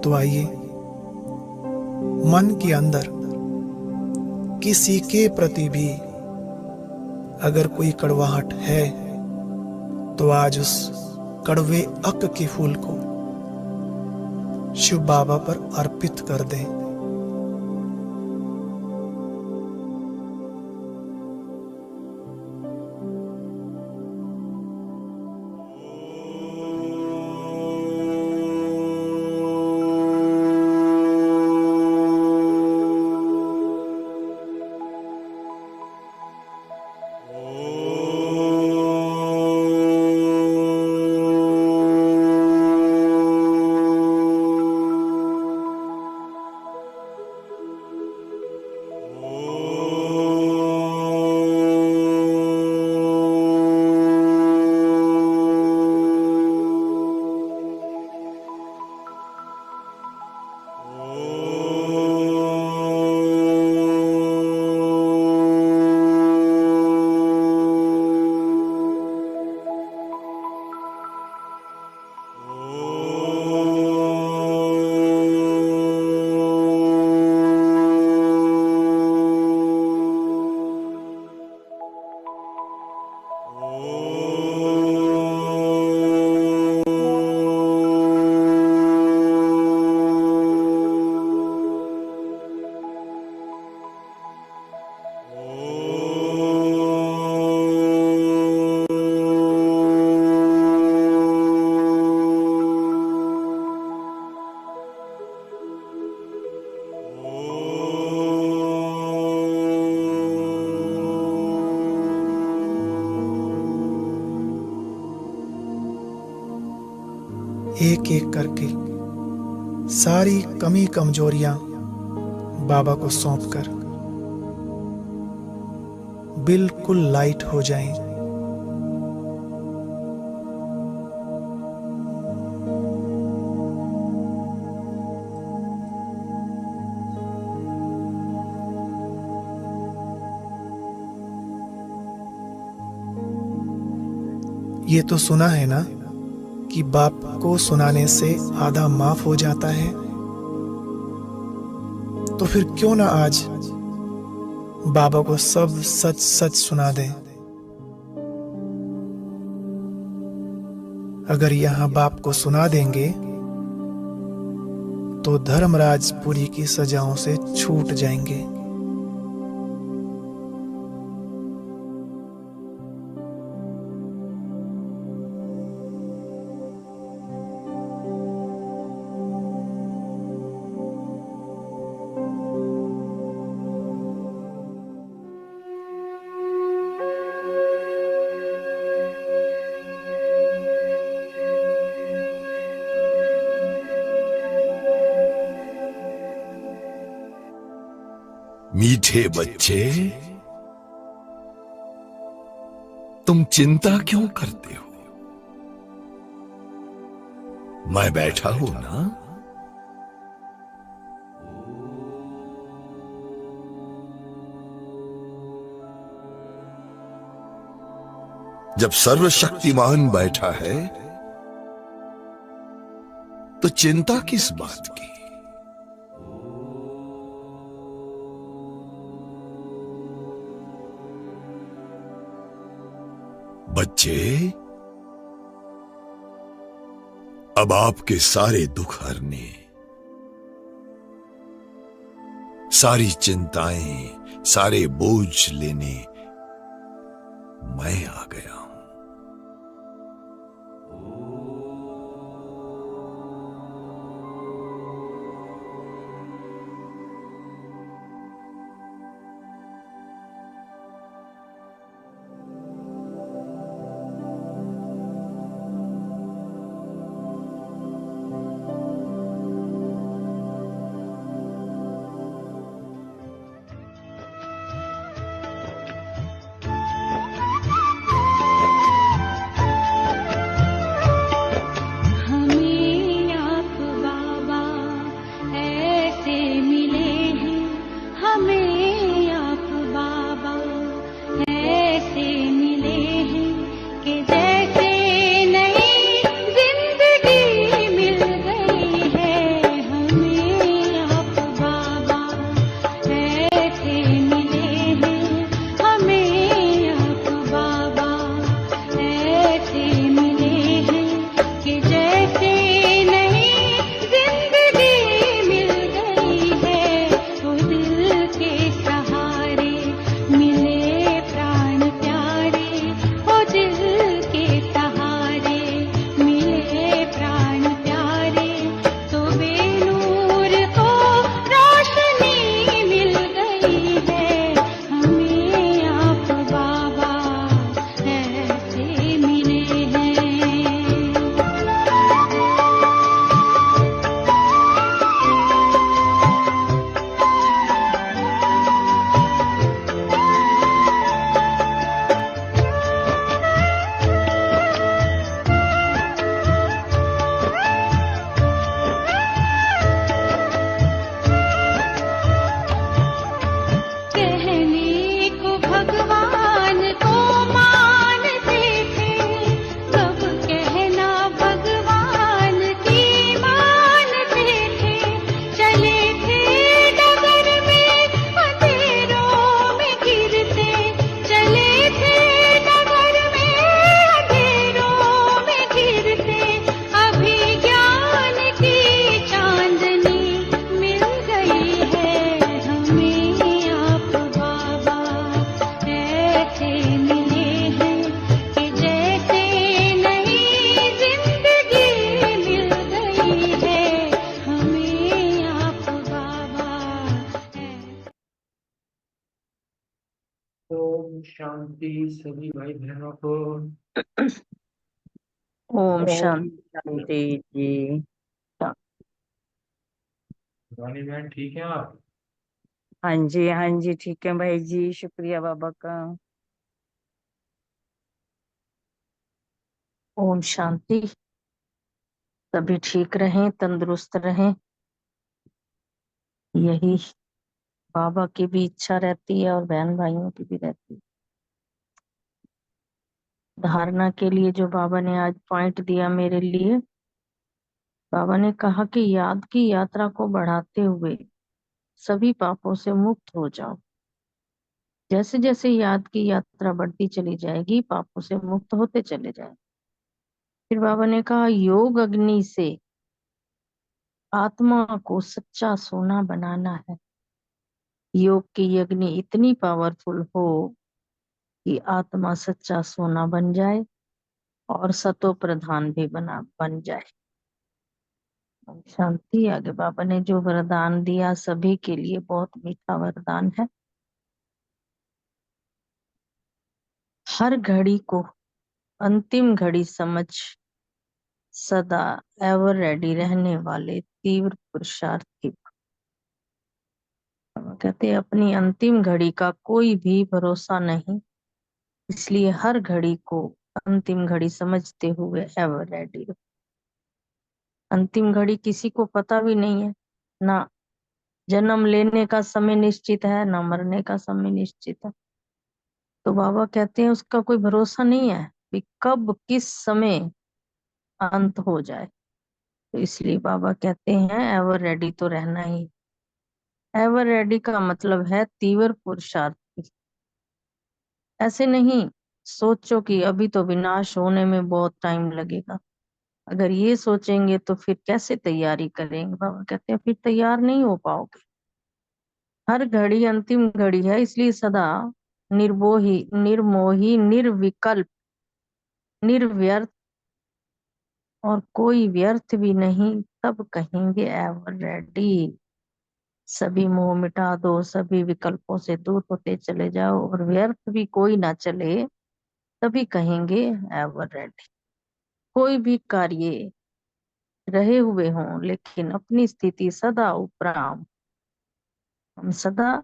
तो आइए मन के अंदर किसी के प्रति भी अगर कोई कड़वाहट है तो आज उस कड़वे अक के फूल को शिव बाबा पर अर्पित कर दें। एक एक करके सारी कमी कमजोरियां बाबा को सौंपकर बिल्कुल लाइट हो जाएं। ये तो सुना है ना कि बाप को सुनाने से आधा माफ हो जाता है, तो फिर क्यों ना आज बाबा को सब सच सच सुना दें। अगर यहां बाप को सुना देंगे तो धर्मराज पुरी की सजाओं से छूट जाएंगे। मीठे बच्चे, तुम चिंता क्यों करते हो? मैं बैठा हूं ना। जब सर्वशक्तिमान बैठा है तो चिंता किस बात की? बच्चे, अब आपके सारे दुख हरने, सारी चिंताएं, सारे बोझ लेने मैं आ गया हूं। शांति सभी भाई बहनों को। ओम ओम शांति जी। रानी बहन ठीक है आप? हाँ जी ठीक है भाई जी, शुक्रिया बाबा का। ओम शांति। सभी ठीक रहें, तंदुरुस्त रहें, यही बाबा की भी इच्छा रहती है और बहन भाइयों की भी रहती है। धारणा के लिए जो बाबा ने आज पॉइंट दिया मेरे लिए, बाबा ने कहा कि याद की यात्रा को बढ़ाते हुए सभी पापों से मुक्त हो जाओ। जैसे जैसे याद की यात्रा बढ़ती चली जाएगी, पापों से मुक्त होते चले जाएंगे। फिर बाबा ने कहा योग अग्नि से आत्मा को सच्चा सोना बनाना है। योग की अग्नि इतनी पावरफुल हो कि आत्मा सच्चा सोना बन जाए और सतो प्रधान भी बन जाए। शांति। आगे बाबा ने जो वरदान दिया सभी के लिए बहुत मीठा वरदान है। हर घड़ी को अंतिम घड़ी समझ सदा एवर रेडी रहने वाले तीव्र पुरुषार्थी। कहते हैं अपनी अंतिम घड़ी का कोई भी भरोसा नहीं, इसलिए हर घड़ी को अंतिम घड़ी समझते हुए एवर रेडी। अंतिम घड़ी किसी को पता भी नहीं है, ना जन्म लेने का समय निश्चित है ना मरने का समय निश्चित है। तो बाबा कहते हैं उसका कोई भरोसा नहीं है कि कब किस समय अंत हो जाए। तो इसलिए बाबा कहते हैं एवर रेडी तो रहना ही। एवर रेडी का मतलब है तीव्र पुरुषार्थी। ऐसे नहीं सोचो कि अभी तो विनाश होने में बहुत टाइम लगेगा। अगर ये सोचेंगे तो फिर कैसे तैयारी करेंगे। बाबा कहते हैं फिर तैयार नहीं हो पाओगे। हर घड़ी अंतिम घड़ी है, इसलिए सदा निर्मोही निर्मोही निर्विकल्प निर्व्यर्थ और कोई व्यर्थ भी नहीं, तब कहेंगे एवर रेडी। सभी मोह मिटा दो, सभी विकल्पों से दूर होते चले जाओ और व्यर्थ भी कोई ना चले, तभी कहेंगे एवर रेडी। कोई भी कार्य रहे हुए हों लेकिन अपनी स्थिति सदा उपराम, हम सदा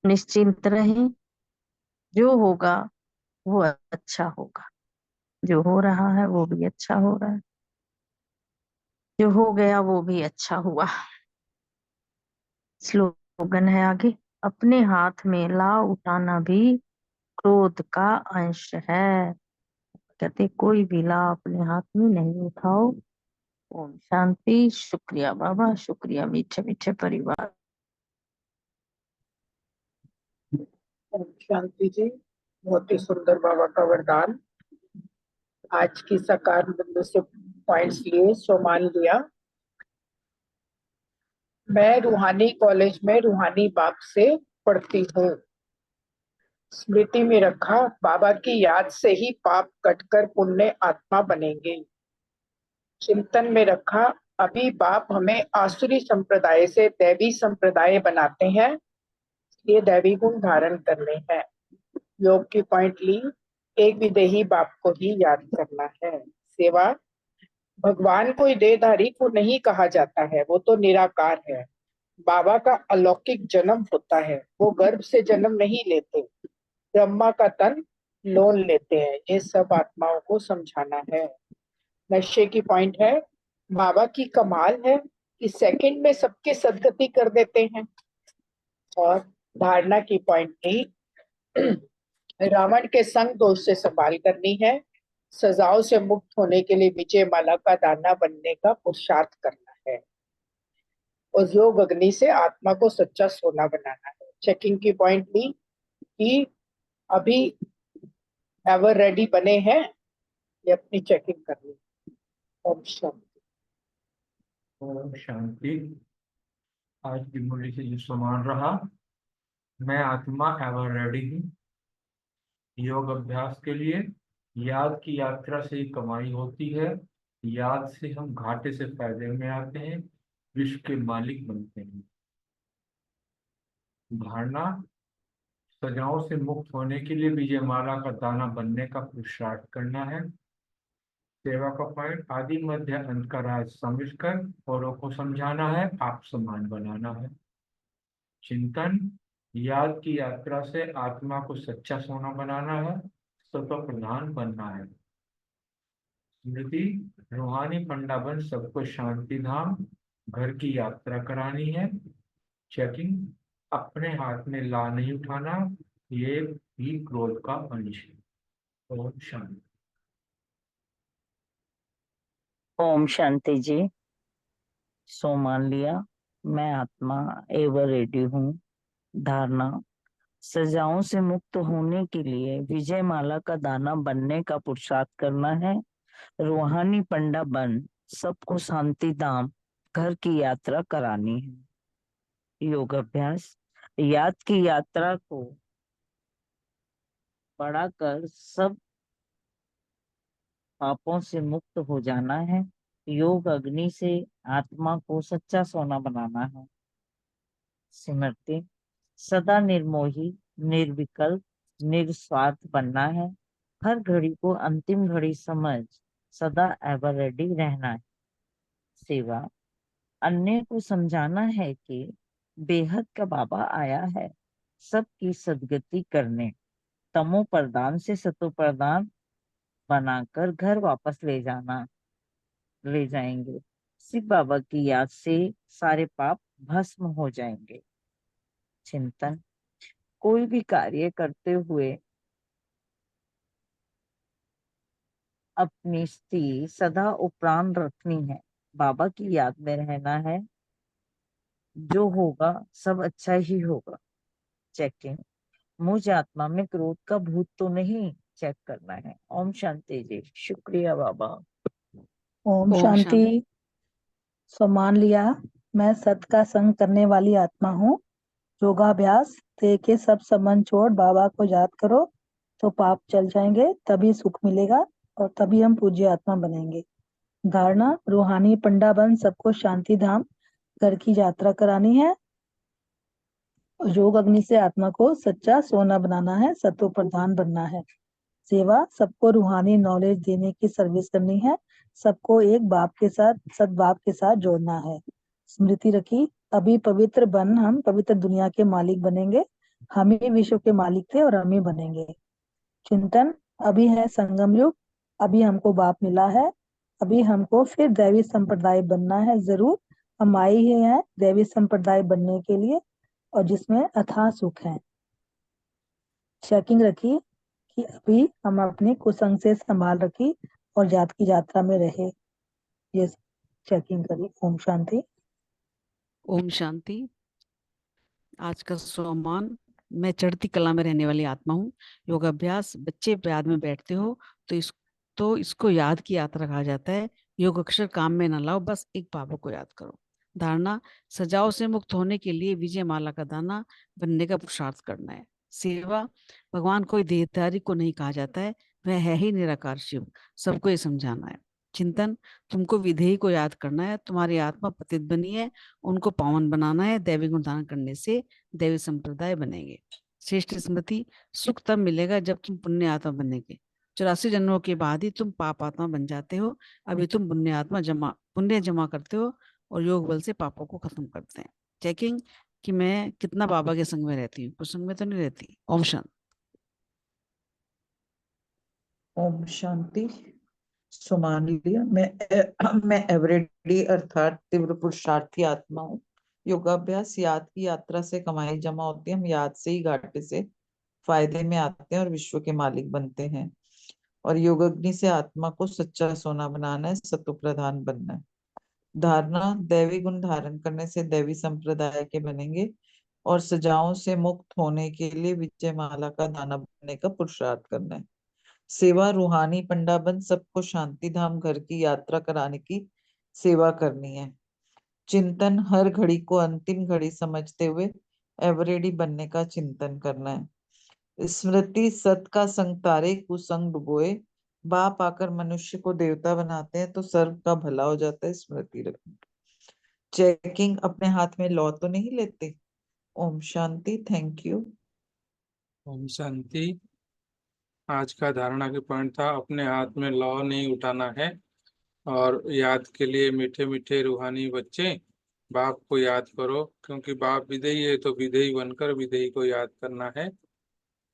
निश्चिंत रहें। जो होगा वो अच्छा होगा, जो हो रहा है वो भी अच्छा हो रहा है, जो हो गया वो भी अच्छा हुआ। स्लोगन है आगे, अपने हाथ में ला उठाना भी क्रोध का अंश है। कहते कोई भी ला अपने हाथ में नहीं उठाओ। ओम शांति। शुक्रिया बाबा, शुक्रिया मीठे मीठे परिवार। शांति जी, बहुत ही सुंदर बाबा का वरदान। आज की साकार बिंदु से पॉइंट्स लिए, सो मान लिया। मैं रूहानी कॉलेज में रूहानी बाप से पढ़ती हूँ। स्मृति में रखा बाबा की याद से ही पाप कटकर पुण्य आत्मा बनेंगे। चिंतन में रखा अभी बाप हमें आसुरी संप्रदाय से दैवी संप्रदाय बनाते हैं, ये दैवी गुण धारण करने हैं। योग की पॉइंट ली, एक विदेही बाप को ही याद करना है। सेवा, भगवान कोई देहधारी को नहीं कहा जाता है, वो तो निराकार है। बाबा का अलौकिक जन्म होता है, वो गर्भ से जन्म नहीं लेते, ब्रह्मा का तन लोन लेते हैं। ये सब आत्माओं को समझाना है। नशे की पॉइंट है, बाबा की कमाल है कि सेकंड में सबके सदगति कर देते हैं। और धारणा की पॉइंट थी, रावण के संग दोष से संभाल करनी है। सजाओं से मुक्त होने के लिए विजय माला का दाना बनने का पुरुषार्थ करना है। और योग अग्नि से आत्मा को सच्चा सोना बनाना है। चेकिंग की पॉइंट ली कि अभी एवर रेडी बने हैं, ये अपनी चेकिंग करनी। ओम शांति। ओम शांति। आज की मुरली से जो समान रहा, मैं आत्मा एवर रेडी हूँ। योग अभ्यास के लिए याद की यात्रा से ही कमाई होती है। याद से हम घाटे से फायदे में आते हैं, विश्व के मालिक बनते हैं। धारणा, सजाओं से मुक्त होने के लिए विजय माला का दाना बनने का पुरुषार्थ करना है। सेवा का पॉइंट आदि मध्य अंत का राज समझकर औरों को समझाना है, आप समान बनाना है। चिंतन, याद की यात्रा से आत्मा को सच्चा सोना बनाना है, सत्व प्रधान बनना है। स्मृति, रूहानी पंडा बन सबको शांति धाम घर की यात्रा करानी है। चेकिंग, अपने हाथ में ला नहीं उठाना, ये भी क्रोध का अंश है। ओम शांति। ओम शांति जी। सो मान लिया, मैं आत्मा एवर रेडी हूँ। धारणा, सजाओं से मुक्त होने के लिए विजय माला का दाना बनने का पुरुषार्थ करना है। रूहानी पंडा बन सबको शांति धाम घर की यात्रा करानी है। योग अभ्यास, याद की यात्रा को बढ़ाकर सब पापों से मुक्त हो जाना है। योग अग्नि से आत्मा को सच्चा सोना बनाना है। स्मृति, सदा निर्मोही, निर्विकल्प, निस्वार्थ बनना है। हर घड़ी को अंतिम घड़ी समझ सदा एवर रेडी रहना है। सेवा, अन्य को समझाना है कि बेहद का बाबा आया है सबकी सदगति करने। तमो प्रदान से सतो प्रदान बनाकर घर वापस ले जाएंगे। शिव बाबा की याद से सारे पाप भस्म हो जाएंगे। चिंतन, कोई भी कार्य करते हुए अपनी स्थिति सदा उपराम रखनी है। बाबा की याद में रहना है, जो होगा सब अच्छा ही होगा। चेकिंग, मुझ आत्मा में क्रोध का भूत तो नहीं, चेक करना है। ओम शांति जी। शुक्रिया बाबा। ओम ओम शांति। शांति। सो मान लिया, मैं सत का संग करने वाली आत्मा हूँ। योगाभ्यास दे के सब संबंध छोड़ बाबा को याद करो तो पाप चल जाएंगे, तभी सुख मिलेगा और तभी हम पूज्य आत्मा बनेंगे। धारणा, रूहानी पंडा बन सबको शांति धाम घर की यात्रा करानी है। योग अग्नि से आत्मा को सच्चा सोना बनाना है, सत्व प्रधान बनना है। सेवा, सबको रूहानी नॉलेज देने की सर्विस करनी है। सबको एक बाप के साथ, सद्भाव के साथ जोड़ना है। स्मृति रखी, अभी पवित्र बन हम पवित्र दुनिया के मालिक बनेंगे। हम ही विश्व के मालिक थे और हम ही बनेंगे। चिंतन, अभी है संगम युग, अभी हमको बाप मिला है, अभी हमको फिर दैवी संप्रदाय बनना है। जरूर हम आए ही हैं दैवी संप्रदाय बनने के लिए, और जिसमें अथाह सुख है। चेकिंग रखी कि अभी हम अपने कुसंग से संभाल रखी और जात की यात्रा में रहे। ये चेकिंग करी। ओम शांति। ओम शांति। आज का सोमान, मैं चढ़ती कला में रहने वाली आत्मा हूँ। योगाभ्यास, बच्चे याद में बैठते हो तो इसको याद की यात्रा कहा जाता है। योग अक्षर काम में ना लाओ, बस एक बाबा को याद करो। धारणा, सजाओं से मुक्त होने के लिए विजय माला का दाना बनने का पुरुषार्थ करना है। सेवा, भगवान कोई देहधारी को नहीं कहा जाता है, वह है ही निराकार शिव, सबको ये समझाना है। चिंतन, तुमको विधेयी को याद करना है, तुम्हारी आत्मा पतित बनी है, उनको पावन बनाना है। दैवी गुण धारण करने से दैवी संप्रदाय बनेंगे। श्रेष्ठ स्मृति, सुख तब मिलेगा जब तुम पुण्य आत्मा बनेंगे। 84 जन्मों के बाद ही तुम पाप आत्मा बन जाते हो। अभी तुम पुण्य जमा करते हो और योग बल से पापों को खत्म करते हैं। चेकिंग कि मैं कितना बाबा के संग में रहती हूँ, कुछ संग में तो नहीं रहती। ओम शांति। ओम शांति। सो मान लिया, मैं एवरेडी अर्थात तीव्र पुरुषार्थी आत्मा हूँ। योगाभ्यास, याद की यात्रा से कमाई जमा होती है। हम याद से ही घाटे से फायदे में आते हैं और विश्व के मालिक बनते हैं। और योग अग्नि से आत्मा को सच्चा सोना बनाना है, सत्व प्रधान बनना है। धारणा, दैवी गुण धारण करने से दैवी संप्रदाय के बनेंगे और सजाओं से मुक्त होने के लिए विजय माला का दाना बनने का पुरुषार्थ करना है। सेवा, रूहानी पंडा बन सबको शांति धाम घर की यात्रा कराने की सेवा करनी है। चिंतन, हर घड़ी को अंतिम घड़ी समझते हुए एवरेडी बनने का चिंतन करना है। स्मृति, सत का संग तारे, कुसंग डुबोए। बाप आकर मनुष्य को देवता बनाते हैं तो सर्व का भला हो जाता है। स्मृति रखना। चेकिंग, अपने हाथ में लौ तो नहीं लेते। ओम शांति। Thank you. ओम शांति। आज का धारणा की पॉइंट था, अपने हाथ में लौ नहीं उठाना है और याद के लिए मीठे मीठे रूहानी बच्चे बाप को याद करो, क्योंकि बाप विदेही है तो विदेही बनकर विदेही को याद करना है।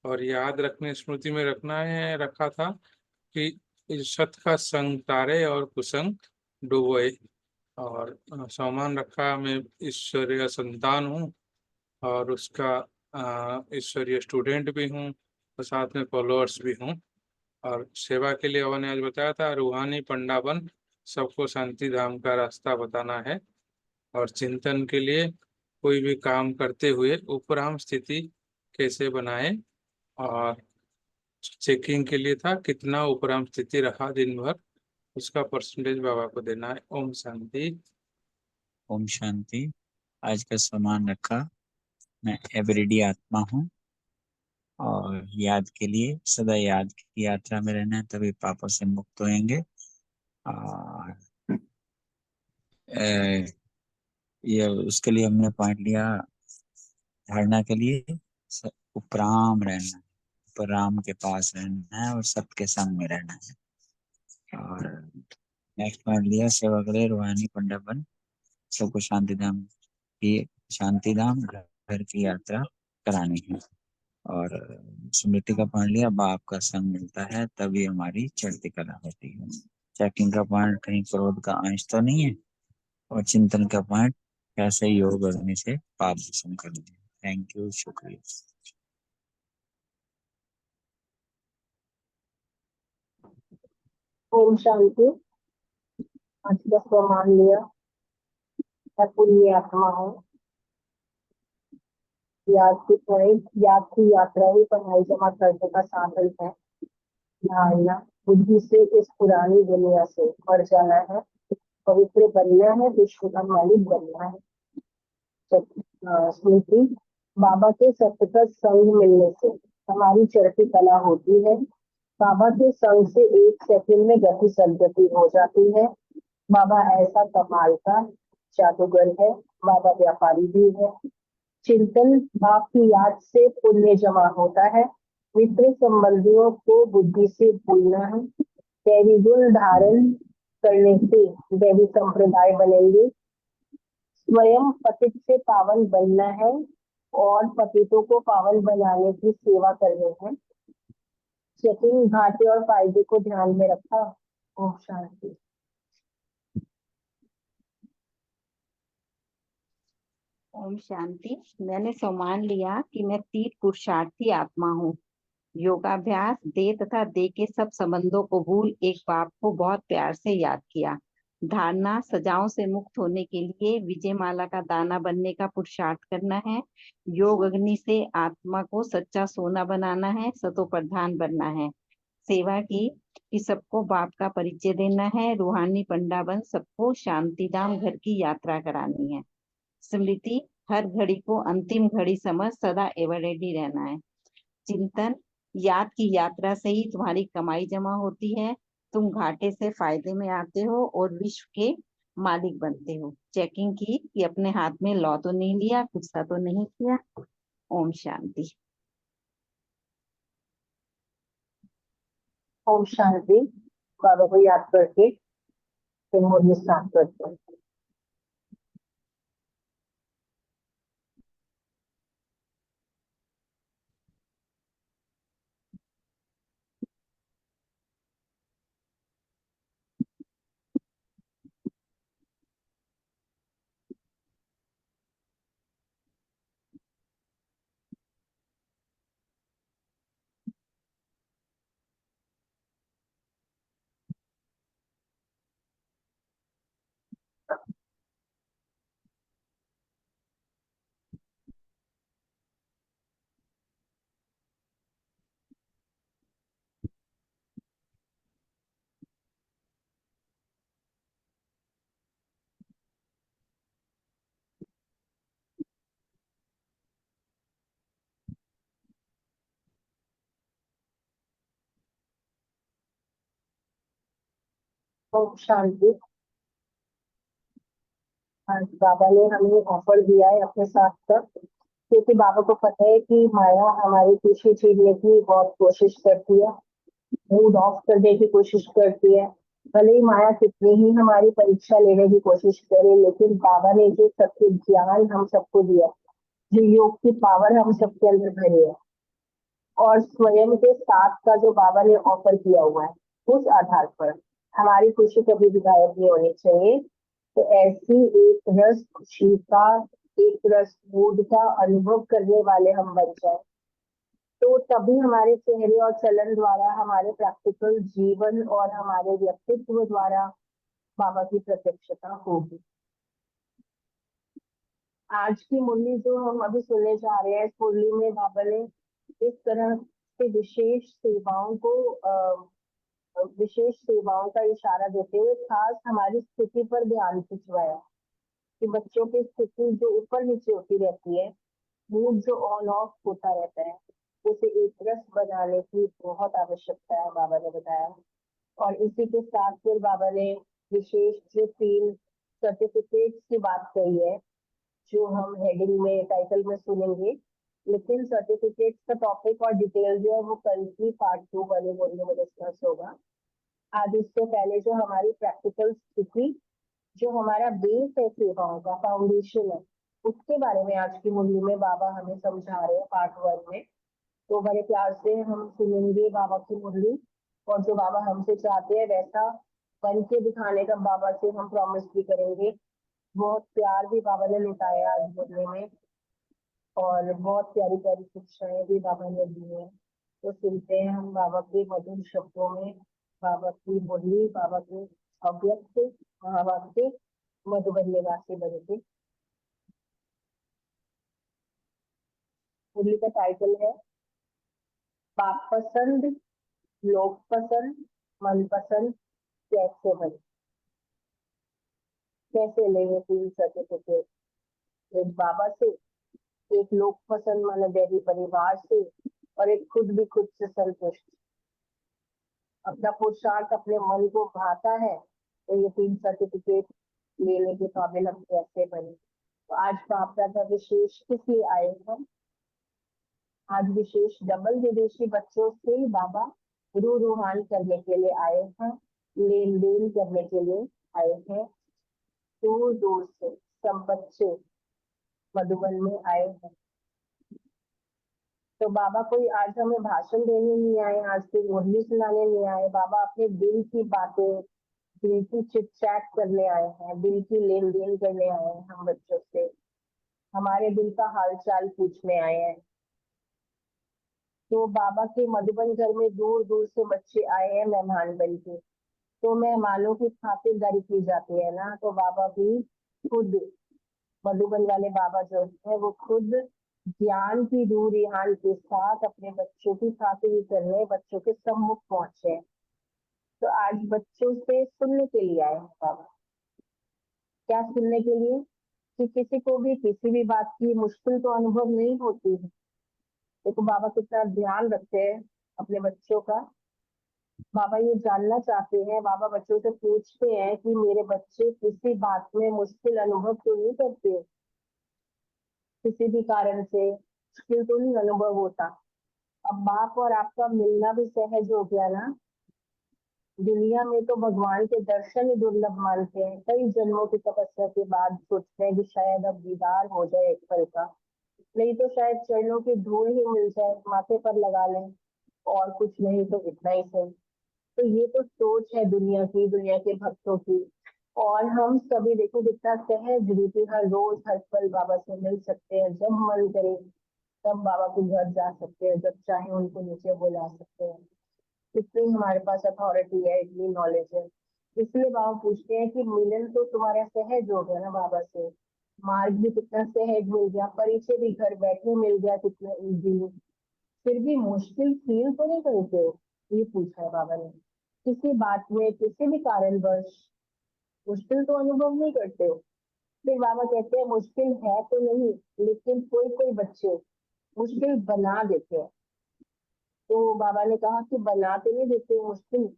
और याद रखने, स्मृति में रखना है, रखा था कि सत का संग तारे और कुसंग डुबोए। और सम्मान रखा, मैं ईश्वरीय संतान हूँ और उसका ईश्वरीय स्टूडेंट भी हूँ और साथ में फॉलोअर्स भी हूँ। और सेवा के लिए ने आज बताया था, रूहानी पंडा बन सबको शांति धाम का रास्ता बताना है। और चिंतन के लिए कोई भी काम करते हुए उपराम स्थिति कैसे बनाए, और चेकिंग के लिए था कितना उपराम स्थिति रहा दिन भर, उसका परसेंटेज बाबा को देना है। ओम शांति। ओम शांति। आज का सम्मान रखा, मैं एवरीडी आत्मा हूँ और याद के लिए सदा याद की यात्रा में रहना है, तभी पापों से मुक्त होंगे। और ये उसके लिए हमने पॉइंट लिया, धारणा के लिए उपराम रहना है, उपराम के पास रहना है और सबके संग में रहना है। और नेक्स्ट पॉइंट लिया, सेवा के लिए रूहानी पंडा बन सबको शांति धाम घर की यात्रा करानी है। और स्मृति का पॉइंट लिया, बाप का संग मिलता है तभी हमारी चढ़ती कला होती है। चेकिंग का पॉइंट, कहीं क्रोध का अंश तो नहीं है। और चिंतन का पॉइंट, कैसे योग करने से पाप भस्म करने। थैंक यू, शुक्रिया। ओम शांति। आज का सम्मान लिया, मैं पूरी आत्मा हूँ। याद की यात्रा ही पढ़ाई जमा करने का साधन है। धारणा, बुद्धि से इस पुरानी दुनिया से मर जाना है, पवित्र बनना है, विश्व का मालिक बनना है। स्मृति, बाबा के सतत संग मिलने से हमारी चढ़ती कला होती है। बाबा के संग से एक सेकंड में गति सदगति हो जाती है। बाबा ऐसा कमाल का जादूगर है। बाबा व्यापारी भी है। चिंतन, बाप की याद से पुण्य जमा होता है। मित्र संबंधियों को बुद्धि से भूलना है। दैवी गुण धारण करने से दैवी संप्रदाय बनेंगे। स्वयं पतित से पावन बनना है और पतितों को पावन बनाने की सेवा करनी है। चेकिंग, घाटे और फायदे को ध्यान में रखा। ओम शांति। ओम शांति। मैंने सम्मान लिया कि मैं तीर पुरुषार्थी आत्मा हूँ। योगाभ्यास, दे तथा दे के सब संबंधों को भूल एक बाप को बहुत प्यार से याद किया। धारणा, सजाओं से मुक्त होने के लिए विजय माला का दाना बनने का पुरुषार्थ करना है। योग अग्नि से आत्मा को सच्चा सोना बनाना है, सतो प्रधान बनना है। सेवा की कि सबको बाप का परिचय देना है। रूहानी पंडा बन सबको शांतिधाम घर की यात्रा करानी है। स्मृति, हर घड़ी को अंतिम घड़ी समझ सदा एवर रेडी रहना है। चिंतन, याद की यात्रा से ही तुम्हारी कमाई जमा होती है। तुम घाटे से फायदे में आते हो और विश्व के मालिक बनते हो। चेकिंग की कि अपने हाथ में लौ तो नहीं लिया, गुस्सा तो नहीं किया। ओम शांति। ओम शांति। बाबा को याद करके फिर मुझे स्टार्ट करते हैं। ओम शांति। आज बाबा ने हमें ऑफर दिया है अपने साथ का, क्योंकि बाबा को पता है कि माया हमारी खुशी छीनने की बहुत कोशिश करती है, मूड ऑफ करने की कोशिश करती है। भले ही माया कितनी ही हमारी परीक्षा लेने की कोशिश करे, लेकिन बाबा ने जो सत्य ज्ञान हम सबको दिया, जो योग की पावर हम सबके अंदर भरी है, और स्वयं के साथ का जो बाबा ने ऑफर किया हुआ है, उस आधार पर हमारी खुशी कभी भी गायब नहीं होनी चाहिए। तो ऐसी एक रस खुशी का, एक रस मूड का अनुभव करने वाले हम बन जाए, तो तभी हमारे चेहरे और चलन द्वारा, हमारे प्रैक्टिकल जीवन और हमारे व्यक्तित्व द्वारा बाबा की प्रत्यक्षता होगी। आज की मुरली जो हम अभी सुनने जा रहे हैं, इस मुरली में बाबा ने इस तरह से विशेष सेवाओं का इशारा देते हुए खास हमारी स्थिति पर ध्यान खिंचवाया कि बच्चों की स्थिति जो ऊपर नीचे होती रहती है, मूड जो ऑन ऑफ होता रहता है, उसे एक रस बनाने की बहुत आवश्यकता है, बाबा ने बताया। और इसी के साथ फिर बाबा ने विशेष जो 3 सर्टिफिकेट्स की बात कही है, जो हम हेडिंग में, टाइटल में सुनेंगे, लेकिन सर्टिफिकेट्स का टॉपिक और डिटेल जो है वो कल की पार्ट 2 वाले मुरली में डिस्कस होगा। आज इससे पहले जो हमारी प्रैक्टिकल स्थिति, जो हमारा बेस है सेवाओं का, फाउंडेशन है, उसके बारे में आज की मुरली में बाबा हमें समझा रहे हैं पार्ट 1 में। तो बड़े प्यार से हम सुनेंगे बाबा की मुरली, और जो बाबा हमसे चाहते हैं वैसा बन के दिखाने का बाबा से हम प्रॉमिस भी करेंगे। बहुत प्यार भी बाबा ने लुटाया आज मुरली में, और बहुत प्यारी प्यारी शिक्षाएं भी बाबा ने दी है। तो सुनते हैं हम बाबा के मधुर शब्दों में बाबा की मुरली, बाबा के अव्यक्त महावाक्य मधुबन वासी बन के। मुरली का टाइटल है बाप पसंद, लोक पसंद, मन पसंद कैसे बने। कैसे लेंगे 3 सर्टिफिकेट, एक बाबा से, एक लोक पसंद माना देवी परिवार से, और एक खुद भी खुद से संतुष्ट। अपना पुरुषार्थ अपने मन को भाता है, तो ये 3 सर्टिफिकेट लेने के काबिल हम कैसे बने। तो आज बाप दादा विशेष किस लिए आए हैं? आज विशेष डबल विदेशी बच्चों से बाबा रूहान करने के लिए आए हैं, लेन देन करने के लिए आए हैं। दूर दूर से सब बच्चे मधुबन में आए हैं। तो बाबा कोई आज हमें भाषण देने नहीं आए, आज कोई मुरली सुनाने नहीं आए। बाबा अपने दिल की बातें, दिल की चिट चैट करने आए हैं, दिल की लेन देन करने आए हैं हम बच्चों से, हमारे दिल का हाल चाल पूछने आए हैं। तो बाबा के मधुबन घर में दूर दूर से बच्चे आए हैं मेहमान बन के। तो मेहमानों की खातिरदारी की जाती है ना, तो बाबा भी खुद, मधुबन वाले बाबा जो है वो खुद ज्ञान की दूर रिहान के साथ अपने बच्चों की खातिरी करने बच्चों के सम्मुख पहुंचे। तो आज बच्चों से सुनने के लिए आए हैं बाबा। क्या सुनने के लिए? कि किसी को भी किसी भी बात की मुश्किल तो अनुभव नहीं होती है। देखो बाबा कितना ध्यान रखते हैं अपने बच्चों का। बाबा ये जानना चाहते हैं, बाबा बच्चों से पूछते हैं कि मेरे बच्चे किसी बात में मुश्किल अनुभव तो नहीं करते, किसी भी कारण से मुश्किल तो नहीं अनुभव होता। अब बाप और आपका मिलना भी सहज हो गया ना। दुनिया में तो भगवान के दर्शन ही दुर्लभ मानते हैं, कई जन्मों की तपस्या के बाद सोचते हैं कि शायद अब दीदार हो जाए एक पल का, नहीं तो शायद चरणों की धूल ही मिल जाए, माथे पर लगा लें, और कुछ नहीं तो इतना ही सही। तो ये तो सोच है दुनिया की, दुनिया के भक्तों की। और हम सभी देखो कितना सहज रीति हर रोज हर पल बाबा से मिल सकते हैं, जब मन करे तब बाबा के घर जा सकते हैं, जब चाहे उनको नीचे बुला सकते हैं। इतनी हमारे पास अथॉरिटी है, इतनी नॉलेज है। इसलिए बाबा पूछते हैं कि मिलन तो तुम्हारा सहज हो गया ना बाबा से, मार्ग भी कितना सहज मिल गया, परिचय भी घर बैठे मिल गया कितना इजीली, फिर भी मुश्किल फील तो नहीं करते हो? ये पूछा है बाबा ने। किसी बात में किसी भी कारणवश मुश्किल तो अनुभव नहीं करते हो? फिर बाबा कहते हैं मुश्किल है तो नहीं, लेकिन कोई कोई बच्चे मुश्किल बना देते हैं। तो बाबा ने कहा कि बना तो नहीं देते मुश्किल।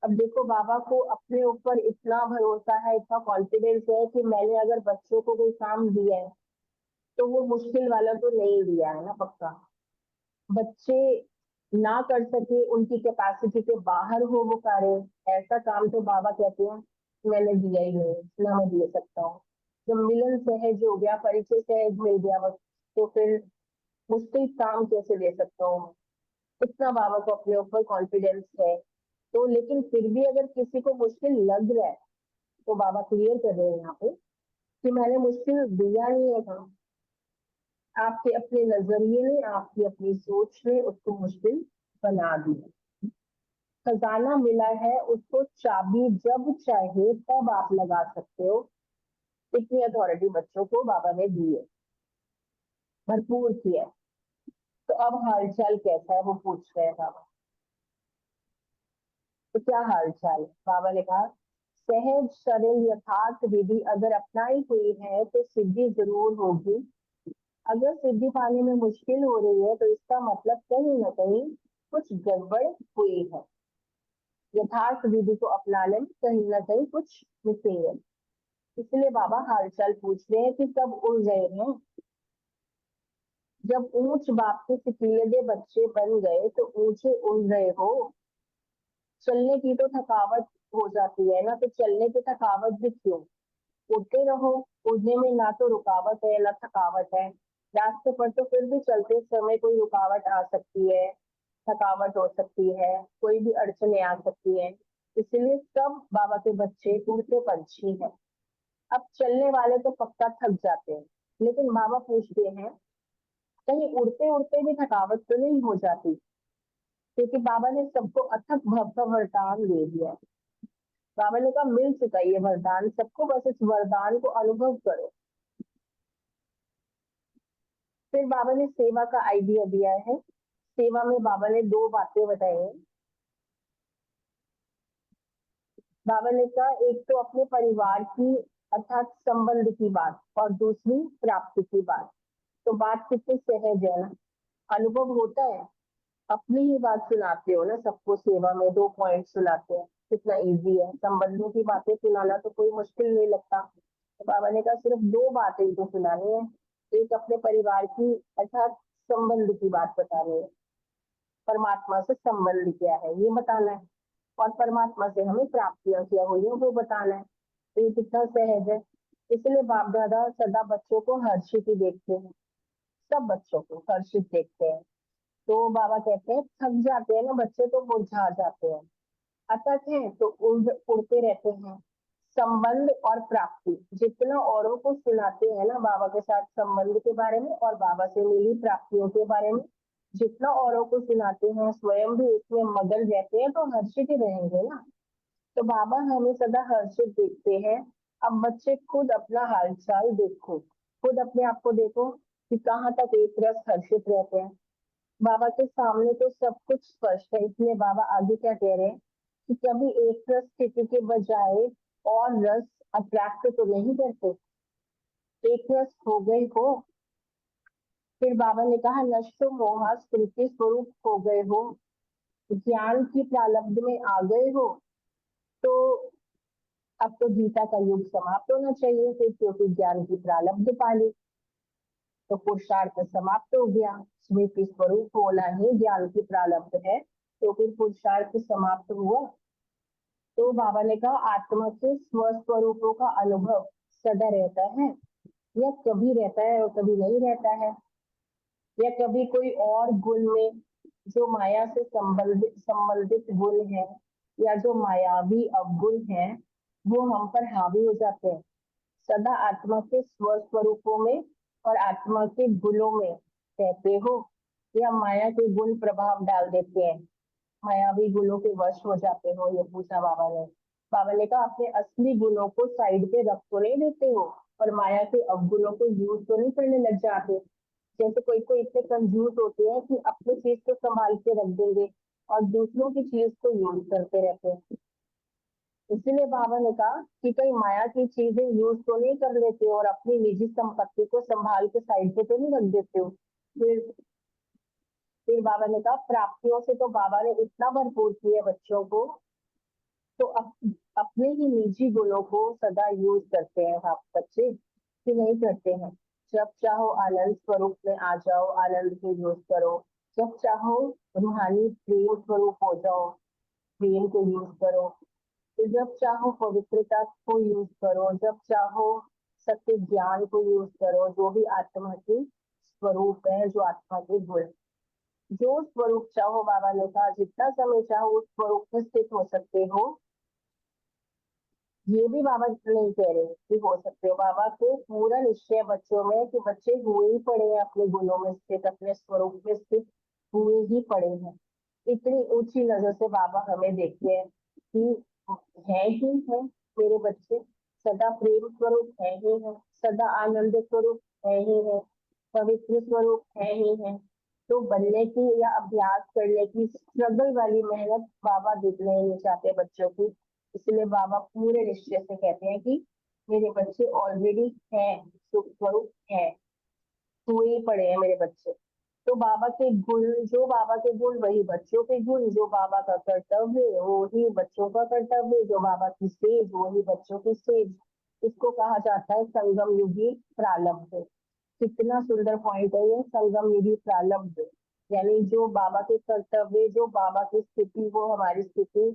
अब देखो बाबा को अपने ऊपर इतना भरोसा है, इतना कॉन्फिडेंस है कि मैंने अगर बच्चों को कोई काम दिया है तो वो मुश्किल वाला तो नहीं दिया है ना पक्का। बच्चे ना कर सके, उनकी कैपेसिटी के बाहर हो वो कार्य, ऐसा काम तो बाबा कहते हैं मैंने दिया ही नहीं, ना मैं दे सकता हूँ। जब मिलन सहज हो गया, परिचय सहज मिल गया बस, तो फिर मुश्किल काम कैसे दे सकता हूँ। इतना बाबा को अपने ऊपर कॉन्फिडेंस है। तो लेकिन फिर भी अगर किसी को मुश्किल लग रहा है तो बाबा क्लियर कर रहे हैं यहाँ पे कि मैंने मुश्किल दिया नहीं है काम, आपके अपने नजरिए ने, आपकी अपनी सोच ने उसको मुश्किल बना दिया। खजाना मिला है, उसको चाबी जब चाहे तब आप लगा सकते हो। इतनी अथॉरिटी बच्चों को बाबा ने दी है, भरपूर किया है। तो अब हालचाल कैसा है वो पूछ रहे हैं बाबा। तो क्या हालचाल है? बाबा ने कहा सहज सरल यथार्थ विधि अगर अपनाई हुई है तो सिद्धि जरूर होगी। अगर सिद्धि पाने में मुश्किल हो रही है तो इसका मतलब कहीं ना कहीं कुछ गड़बड़ हुई है। यथार्थ विधि को अपनाने में कहीं ना कहीं कुछ मिसिंग है। इसलिए बाबा हालचाल पूछ रहे हैं कि कब उड़ गए हैं। जब ऊंच बाप के सिकीले बच्चे बन गए तो ऊंचे उड़ रहे हो। चलने की तो थकावट हो जाती है ना, तो चलने की थकावट भी क्यों, उड़ते रहो। उड़ने में ना तो रुकावट है ना थकावट है। रास्ते पर तो फिर भी चलते समय कोई रुकावट आ सकती है, थकावट हो सकती है, कोई भी अड़चने आ सकती है। इसलिए सब बाबा के बच्चे उड़ते पंछी हैं। अब चलने वाले तो पक्का थक जाते हैं, लेकिन बाबा पूछते हैं कहीं उड़ते उड़ते भी थकावट तो नहीं हो जाती, क्योंकि बाबा ने सबको अथक भव का वरदान दे दिया है। बाबा ने कहा मिल चुका ये वरदान सबको, बस इस वरदान को अनुभव करो। फिर बाबा ने सेवा का आइडिया दिया है। सेवा में बाबा ने दो बातें बताई हैं। बाबा ने कहा एक तो अपने परिवार की अर्थात संबंध की बात, और दूसरी प्राप्ति की बात। तो बात कितनी सहज है ना, अनुभव होता है। अपनी ही बात सुनाते हो ना सबको, सेवा में 2 पॉइंट सुनाते हैं, कितना इजी है। संबंधों की बातें सुनाना तो कोई मुश्किल नहीं लगता। तो बाबा ने कहा सिर्फ 2 बातें ही तो सुनानी है। एक अपने परिवार की अर्थात संबंध की बात बतानी है, परमात्मा से संबंध क्या है ये बताना है, और परमात्मा से हमें प्राप्तियां क्या हुई है वो बताना है। तो ये कितना सहज है। इसलिए बाप दादा सदा बच्चों को हर्षित ही देखते हैं, सब बच्चों को हर्षित देखते हैं। तो बाबा कहते हैं थक जाते हैं ना बच्चे तो मुरझा जाते हैं, अतः है तो उड़ते रहते हैं। संबंध और प्राप्ति जितना औरों को सुनाते हैं ना बाबा के साथ संबंध के बारे में और बाबा से मिली प्राप्तियों के बारे में, जितना औरों को सुनाते हैं स्वयं भी इसमें मगन रहते हैं, तो हर्षित ही रहेंगे ना। तो बाबा हमें सदा हर्षित देखते हैं। अब बच्चे खुद अपना हालचाल देखो, खुद अपने आप को देखो कि कहाँ तक एक रस हर्षित रहते हैं। बाबा के सामने तो सब कुछ स्पष्ट है, इसलिए बाबा आगे क्या कह रहे हैं कि कभी एक रस स्थिति के बजाय और रस अट्रैक्ट तो नहीं करते, एक रस हो गए हो। फिर बाबा ने कहा नष्टो मोहा स्मृति स्वरूप हो गए हो, ज्ञान की प्रालब्ध में आ गए हो, तो अब तो गीता का युग समाप्त होना चाहिए फिर, क्योंकि ज्ञान की प्रालब्ध पा ली तो पुरुषार्थ समाप्त हो गया। स्मृति स्वरूप होना ही ज्ञान की प्रालब्ध है, तो फिर पुरुषार्थ समाप्त हुआ। तो बाबा ने कहा आत्मा के स्वस्वरूपों का अनुभव सदा रहता है, या कभी रहता है और कभी नहीं रहता है, या कभी कोई और गुण में जो माया से संबंधित गुण है, या जो मायावी अवगुण है वो हम पर हावी हो जाते हैं। सदा आत्मा के स्वस्वरूपों में और आत्मा के गुणों में रहते हो, या माया के गुण प्रभाव डाल देते हैं, मायावी गुणों के वश हो जाते हो, ये पूछा बाबा ने। बाबा ने कहा अपने असली गुणों को साइड पे रख तो नहीं देते हो, और माया के अवगुणों को यूज तो नहीं करने लग जाते। जैसे कोई कोई इतने कंफ्यूज होते हैं कि अपनी चीज को संभाल के रख देंगे और दूसरों की चीज को यूज करते रहते हैं। इसीलिए बाबा ने कहा कि कहीं माया की चीजें यूज तो नहीं कर लेते हो और अपनी निजी संपत्ति को संभाल के साइड पे तो नहीं रख देते हो। फिर बाबा ने कहा प्राप्तियों से तो बाबा ने इतना भरपूर किया बच्चों को, तो अपने ही निजी गुणों को सदा यूज करते हैं आप बच्चे कि नहीं करते हैं। जब चाहो आनंद स्वरूप में आ जाओ, आनंद की यूज करो। जब चाहो रूहानी प्रेम स्वरूप हो जाओ, प्रेम को यूज करो। तो जब चाहो पवित्रता को यूज करो, जब चाहो सत्य ज्ञान को यूज करो, जो भी आत्मा के स्वरूप है, जो आत्मा के गुण, जो स्वरूप चाहो, बाबा ने कहा जितना समय चाहो उस स्वरूप में स्थित हो सकते हो। ये भी बाबा नहीं कह रहे कि हो सकते हो, बाबा को पूरा निश्चय बच्चों में कि बच्चे हुए ही पड़े हैं, अपने गुणों में स्थित, अपने स्वरूप में स्थित हुए ही पड़े हैं। इतनी ऊंची नजर से बाबा हमें देखते हैं कि है ही है मेरे बच्चे, सदा प्रेम स्वरूप है ही है, सदा आनंद स्वरूप है ही है, पवित्र स्वरूप है ही है। तो बनने की या अभ्यास करने की स्ट्रगल वाली मेहनत बाबा देखना ही नहीं चाहते बच्चों की। इसलिए बाबा पूरे निश्चय से कहते हैं कि मेरे बच्चे ऑलरेडी हैं, सुख स्वरूप है, हुए ही पड़े हैं मेरे बच्चे। तो बाबा के गुण, जो बाबा के गुण वही बच्चों के गुण, जो बाबा का कर्तव्य वो ही बच्चों का कर्तव्य, जो बाबा की सेज वो ही बच्चों की सेज। इसको कहा जाता है संगम युगी प्रारब्ध। कितना सुंदर पॉइंट है ये, संगम युगी प्रारब्ध। यानी जो बाबा के कर्तव्य, जो बाबा की स्थिति, वो हमारी स्थिति।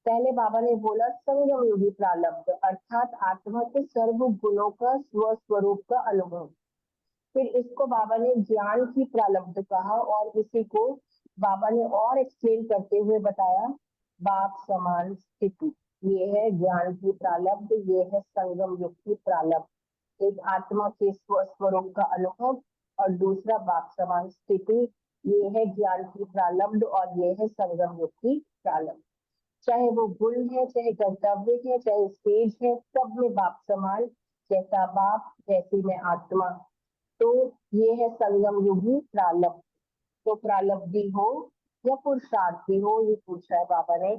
पहले बाबा ने बोला संगम युगी प्रारब्ध, अर्थात आत्मा के सर्व गुणों का स्व स्वरूप का अनुभव। फिर इसको बाबा ने ज्ञान की प्रारब्ध कहा, और इसी को बाबा ने और एक्सप्लेन करते हुए बताया बाप समान स्थिति। ये है ज्ञान की प्रारब्ध, ये है संगम युग की प्रारब्ध। एक आत्मा के स्वरूप का अनुभव और दूसरा बाप समान स्थिति। ये है ज्ञान की प्रारब्ध और ये है संगम युग की प्रारब्ध। चाहे वो गुण है, चाहे कर्तव्य है, चाहे स्टेज है, सब में बाप समान, जैसा बाप वैसी में आत्मा। तो ये है संगम युगी प्रारब्ध। तो प्रारब्धी हो या पुरुषार्थी हो, ये पूछा है बाबा ने।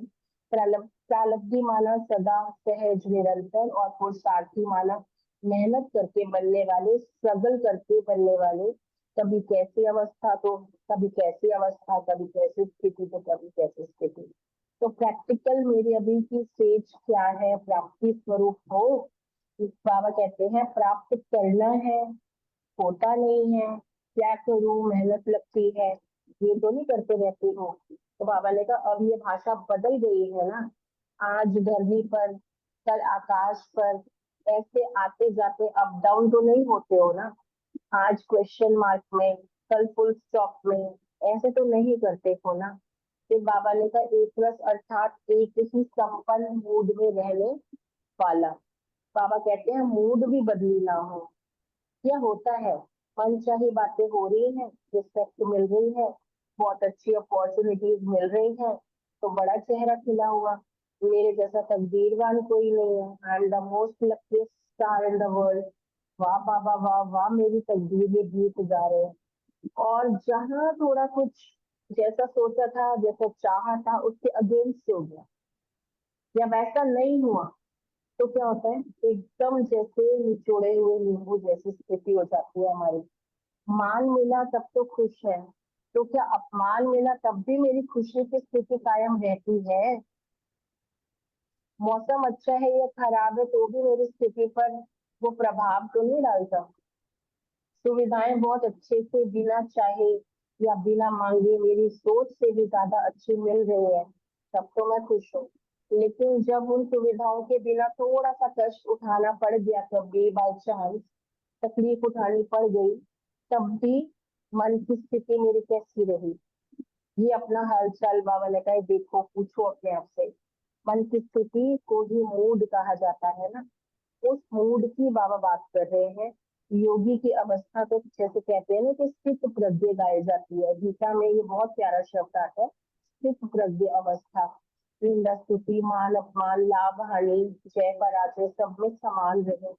प्रारब्धी माना सदा सहज निरंतर, और पुरुषार्थी माना मेहनत करके बनने वाले, स्ट्रगल करके बनने वाले। कभी कैसी अवस्था तो कभी कैसी अवस्था, कभी कैसी स्थिति तो कभी कैसी स्थिति। तो प्रैक्टिकल मेरी अभी की स्टेज क्या है, प्राप्ति स्वरूप हो। बाबा कहते हैं प्राप्त करना है, होता नहीं है, क्या करूं, मेहनत लगती है, ये तो नहीं करते रहती हूँ। तो बाबा ने कहा अब ये भाषा बदल गई है ना, आज धरती पर कल आकाश पर, ऐसे आते जाते अप डाउन तो नहीं होते हो ना। आज क्वेश्चन मार्क में, कल फुल स्टॉप में, ऐसे तो नहीं करते हो ना। फिर बाबा ने कहा एक रस अर्थात एक ही संपन्न मूड में रहने वाला। बाबा कहते हैं मूड भी बदली ना हो। क्या होता है, मनचाही बातें हो रही हैं, रिस्पेक्ट मिल रही है, बहुत अच्छी अपॉर्चुनिटीज मिल रही हैं, तो बड़ा चेहरा खिला हुआ, मेरे जैसा तकदीरवान कोई नहीं है, I am the most luckiest star in the world. वाह बाबा वाह वाह, मेरी तकदीर ये गीत गा रहे हैं। और जहां थोड़ा कुछ जैसा सोचा था, जैसा चाहा था, उसके अगेंस्ट हो गया या वैसा नहीं हुआ, तो क्या होता है, एकदम जैसे निचोड़े हुए नींबू जैसी स्थिति हो जाती है हमारी। मान मिला तब तो खुश है, तो क्या अपमान मिला तब भी मेरी खुशी की स्थिति कायम रहती है? मौसम अच्छा है या खराब है तो भी मेरी स्थिति पर वो प्रभाव तो नहीं डालता। सुविधाएं बहुत अच्छे से बिना चाहे या बिना मांगे मेरी सोच से भी ज्यादा अच्छी मिल रही है, तब तो मैं खुश हूँ। लेकिन जब उन सुविधाओं के बिना थोड़ा सा कष्ट उठाना पड़ गया, कभी बाई चांस तकलीफ उठानी पड़ गई, तब भी मन की स्थिति मेरी कैसी रही? ये अपना हालचाल बाबा ने कहा देखो, पूछो अपने आप से। मन की स्थिति को ही मूड कहा जाता है ना, उस मूड की बाबा बात कर रहे हैं। योगी की अवस्था तो जैसे कहते हैं ना कि स्थित प्रज्ञ गाई जाती है, गीता में ये बहुत प्यारा शब्द आता है, स्थित प्रज्ञ अवस्था। निंदा स्तुति मान अपमान लाभ हानि जय पराजय सब में समान रहे,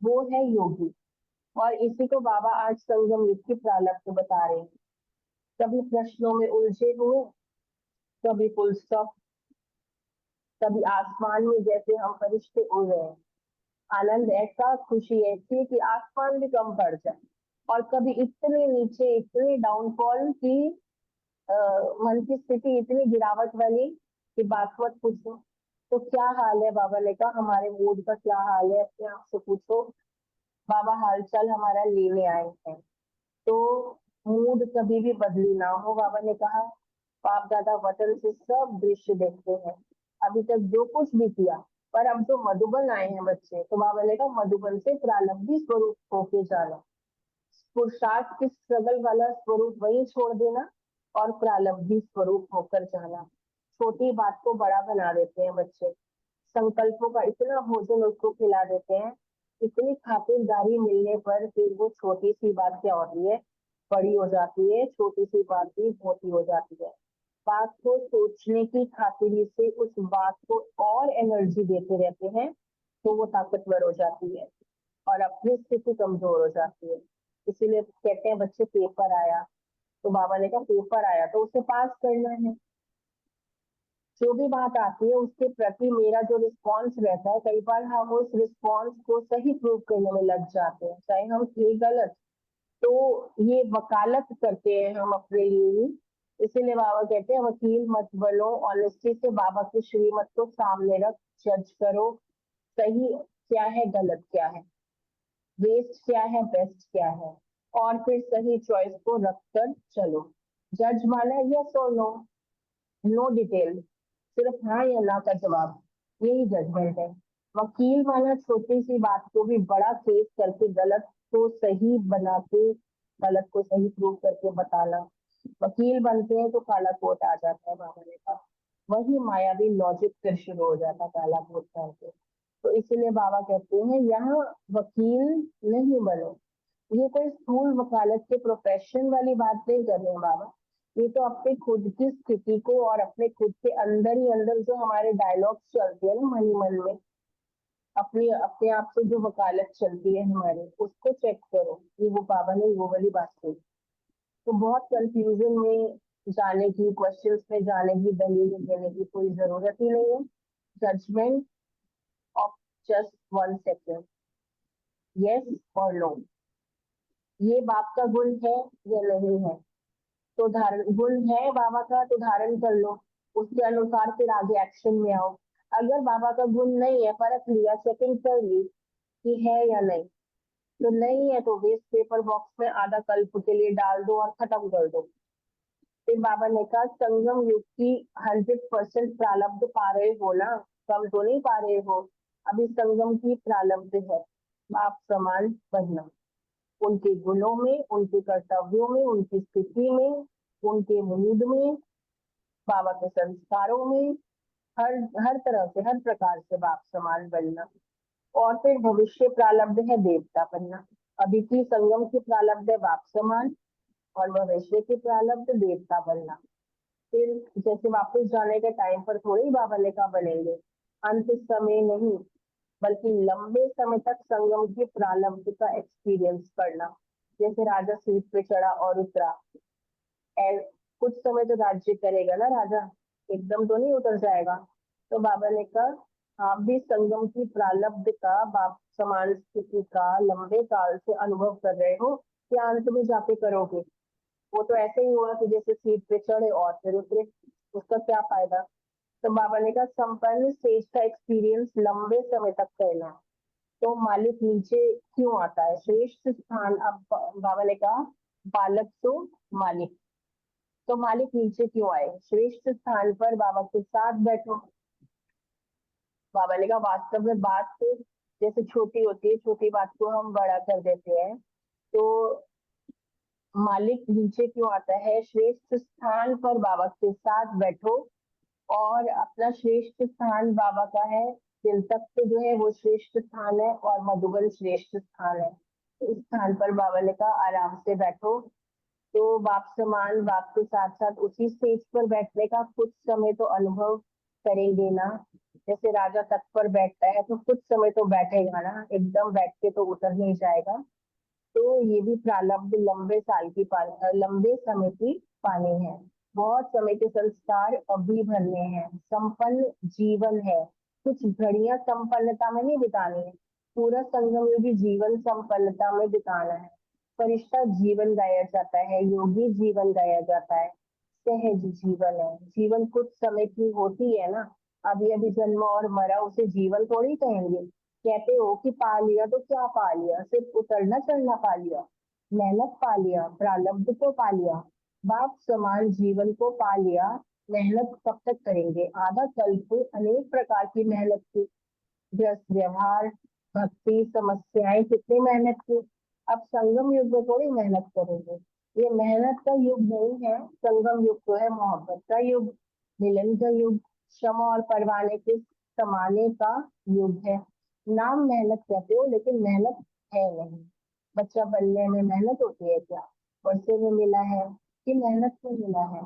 वो है योगी। और इसी को बाबा आज संगम युग की प्रारब्ध बता रहे हैं। कभी प्रश्नों में उलझे हुए, कभी फुल स्टॉप, कभी आसमान में जैसे हम फरिश्ते उड़ रहे हैं, आनंद ऐसा, खुशी ऐसी कि आसमान भी कम पड़ जाए, और कभी इतने नीचे, इतने डाउनफॉल की मन की स्थिति इतनी गिरावट वाली कि बात मत पूछो। तो क्या हाल है, बाबा ने कहा हमारे मूड का क्या हाल है, अपने आप से पूछो। बाबा हालचाल हमारा लेने आए हैं, तो मूड कभी भी बदली ना हो। बाबा ने कहा बाप दादा वतन से सब दृश्य देखते हैं, अभी तक जो कुछ भी किया, पर अब जो मधुबन आए हैं बच्चे, तो बाबा ने कहा मधुबन से प्रारंभिक स्वरूप होके जाना, पुरुषार्थ के स्ट्रगल वाला स्वरूप वही छोड़ देना और प्रारंभिक स्वरूप होकर जाना। छोटी बात को बड़ा बना देते हैं बच्चे, संकल्पों का इतना भोजन उसको खिला देते हैं, इतनी खातिरदारी मिलने पर फिर वो छोटी सी बात क्या होती है, बड़ी हो जाती है, छोटी सी बात भी मोटी हो जाती है। बात को सोचने की खातिरी से उस बात को और एनर्जी देते रहते हैं, तो वो ताकतवर हो जाती है और अपनी स्थिति कमजोर हो जाती है। इसीलिए कहते हैं बच्चे पेपर आया, तो बाबा ने कहा पेपर आया तो उसे पास करना है। जो भी बात आती है उसके प्रति मेरा जो रिस्पॉन्स रहता है, कई बार हम उस रिस्पॉन्स को सही प्रूव करने में लग जाते हैं, चाहे हम थे गलत, तो ये वकालत करते हैं हम अपने लिए ही। इसीलिए बाबा कहते हैं वकील मत बनो, ऑनेस्टी से बाबा की श्रीमत को सामने रख, जज करो सही क्या है गलत क्या है, वेस्ट क्या है बेस्ट क्या है, और फिर सही चॉइस को रखकर चलो। जज माना यस और नो, नो डिटेल, सिर्फ हाँ या ना का जवाब, यही जजमेंट है। वकील माना छोटी सी बात को भी बड़ा केस करके गलत को सही बना के, गलत को सही प्रूव करके बताना। वकील बनते हैं तो काला कोट आ जाता है, बाबा ने कहा वही मायावी लॉजिक फिर शुरू हो जाता है काला कोट पहन के। तो इसीलिए बाबा कहते हैं यहाँ वकील नहीं बनो। ये कोई स्थूल वकालत के प्रोफेशन वाली बात नहीं कर रहे हैं बाबा, ये तो अपने खुद की स्थिति को और अपने खुद के अंदर ही अंदर जो हमारे डायलॉग्स चलते हैं ना मन ही मन में, अपने अपने आप से जो वकालत चलती है हमारे, उसको चेक करो। ये वो बाबा ने वो वाली बात कही। तो बहुत कंफ्यूजन में जाने की, क्वेश्चंस में जाने की, दलील देने की कोई जरूरत ही नहीं है। Judgement of just 1 second, yes और नो, ये बाप का गुण है या नहीं है। तो धारण गुण है बाबा का तो धारण कर लो, उसके अनुसार फिर आगे एक्शन में आओ। अगर बाबा का गुण नहीं है, परख लिया, चेकिंग कर ली कि है या नहीं, तो नहीं है तो वेस्ट पेपर बॉक्स में आधा कल्प के लिए डाल दो और खत्म कर दो। फिर बाबा ने कहा संगम युग की 100% प्रारब्ध पा रहे हो ना, कम तो नहीं पा रहे हो, अभी संगम की प्रारब्ध है बाप समान बनना, उनके गुणों में, उनके कर्तव्यों में, उनकी स्थिति में, उनके मूड में, बाबा के संस्कारों में, हर हर तरह से, हर प्रकार से बाप समान बनना। और फिर भविष्य प्रारब्ध है देवता बनना। अभी की संगम की प्रारब्ध है बाप समान और भविष्य की प्रारब्ध देवता बनना। फिर जैसे वापस जाने के टाइम पर थोड़ी बाबा ने कहा बनेंगे, अंत समय नहीं बल्कि लंबे समय तक संगम की प्रारब्ध का एक्सपीरियंस करना। जैसे राजा सीट पे चढ़ा और उतरा, कुछ समय तो राज्य करेगा ना राजा, एकदम तो नहीं उतर जाएगा। तो बाबा ने कहा आप भी संगम की प्रारब्ध का, बाप समान स्थिति का लंबे काल से अनुभव कर रहे हो, क्या अंत में जाके करोगे? वो तो ऐसे ही हुआ कि जैसे सीट पे चढ़े और फिर उतरे, उसका क्या फायदा। तो बाबा ने कहा संपन्न स्टेज का एक्सपीरियंस लंबे समय तक करना। तो मालिक नीचे क्यों आता है, श्रेष्ठ स्थान। अब बाबा ने कहा बालक तो मालिक, तो मालिक नीचे क्यों आए, श्रेष्ठ स्थान पर बाबा के साथ बैठो। बाबा ने कहा वास्तव में बात तो जैसे छोटी होती है, छोटी बात को हम बड़ा कर देते हैं, तो मालिक नीचे क्यों आता है, श्रेष्ठ स्थान पर बाबा के साथ बैठो। और अपना श्रेष्ठ स्थान बाबा का है, दिल तक जो है वो श्रेष्ठ स्थान है और मधुबन श्रेष्ठ स्थान है। इस स्थान पर बाबा ने कहा आराम से बैठो। तो बाप समान, बाप के साथ साथ उसी स्टेज पर बैठने का कुछ समय तो अनुभव करेंगे ना। जैसे राजा तख्त पर बैठता है तो कुछ समय तो बैठेगा ना, एकदम बैठ के तो उतर नहीं जाएगा। तो ये भी प्रारब्ध लंबे साल की लंबे समय की पानी है। बहुत समय के संस्कार अभी भरने हैं, संपन्न जीवन है, कुछ घड़ियां संपन्नता में नहीं बितानी है, पूरा संगम युगी जीवन संपन्नता में बिताना है। फरिश्ता जीवन गाया जाता है, योगी जीवन गाया जाता है, सहज जीवन है। जीवन कुछ समय की होती है ना, अभी अभी जन्म और मरा, उसे जीवन थोड़ी कहेंगे। कहते हो कि पा लिया तो क्या पा लिया, सिर्फ उतरना चढ़ना पा लिया, मेहनत पा लिया, प्रारब्ध को पा लिया, बाप समान जीवन को पा लिया, मेहनत कब तक करेंगे, आधा कल्प अनेक प्रकार की मेहनत की, व्यस्त व्यवहार, भक्ति, समस्याएं, कितनी मेहनत की। अब संगम युग में थोड़ी मेहनत करेंगे, ये मेहनत का युग नहीं है, संगम युग तो है मोहब्बत का युग, मिलन का युग, क्षमा और परवाने के समाने का युग है। नाम मेहनत कहते हो लेकिन मेहनत है नहीं। बच्चा बनने में मेहनत होती है क्या? वर्षे में मिला है कि मेहनत में मिला है?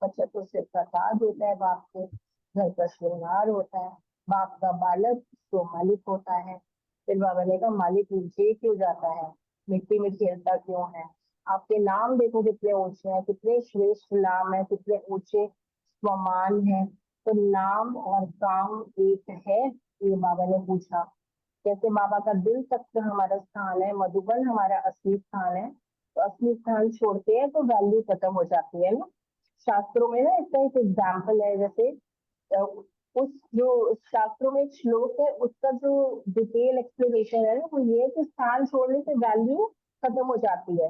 बच्चा तो सिर्फ का ताज होता है, बाप के घर का श्रृंगार होता है, बाप का बालक तो मालिक होता है। फिर बाबा ने कहा मालिक नीचे क्यों जाता है, मिट्टी में खेलता क्यों है? आपके नाम देखो कितने ऊंचे हैं, कितने श्रेष्ठ नाम है, कितने ऊंचे स्वमान है। तो नाम और काम एक है? ये बाबा ने पूछा। जैसे बाबा का दिल तख्त हमारा स्थान है, मधुबन हमारा असली स्थान है, तो असली स्थान छोड़ते हैं तो वैल्यू खत्म हो जाती है ना। शास्त्रों में ना इसका एक एग्जाम्पल है, जैसे उस जो शास्त्रों में एक श्लोक है उसका जो डिटेल एक्सप्लेनेशन है ना वो ये है कि स्थान छोड़ने से वैल्यू खत्म हो जाती है।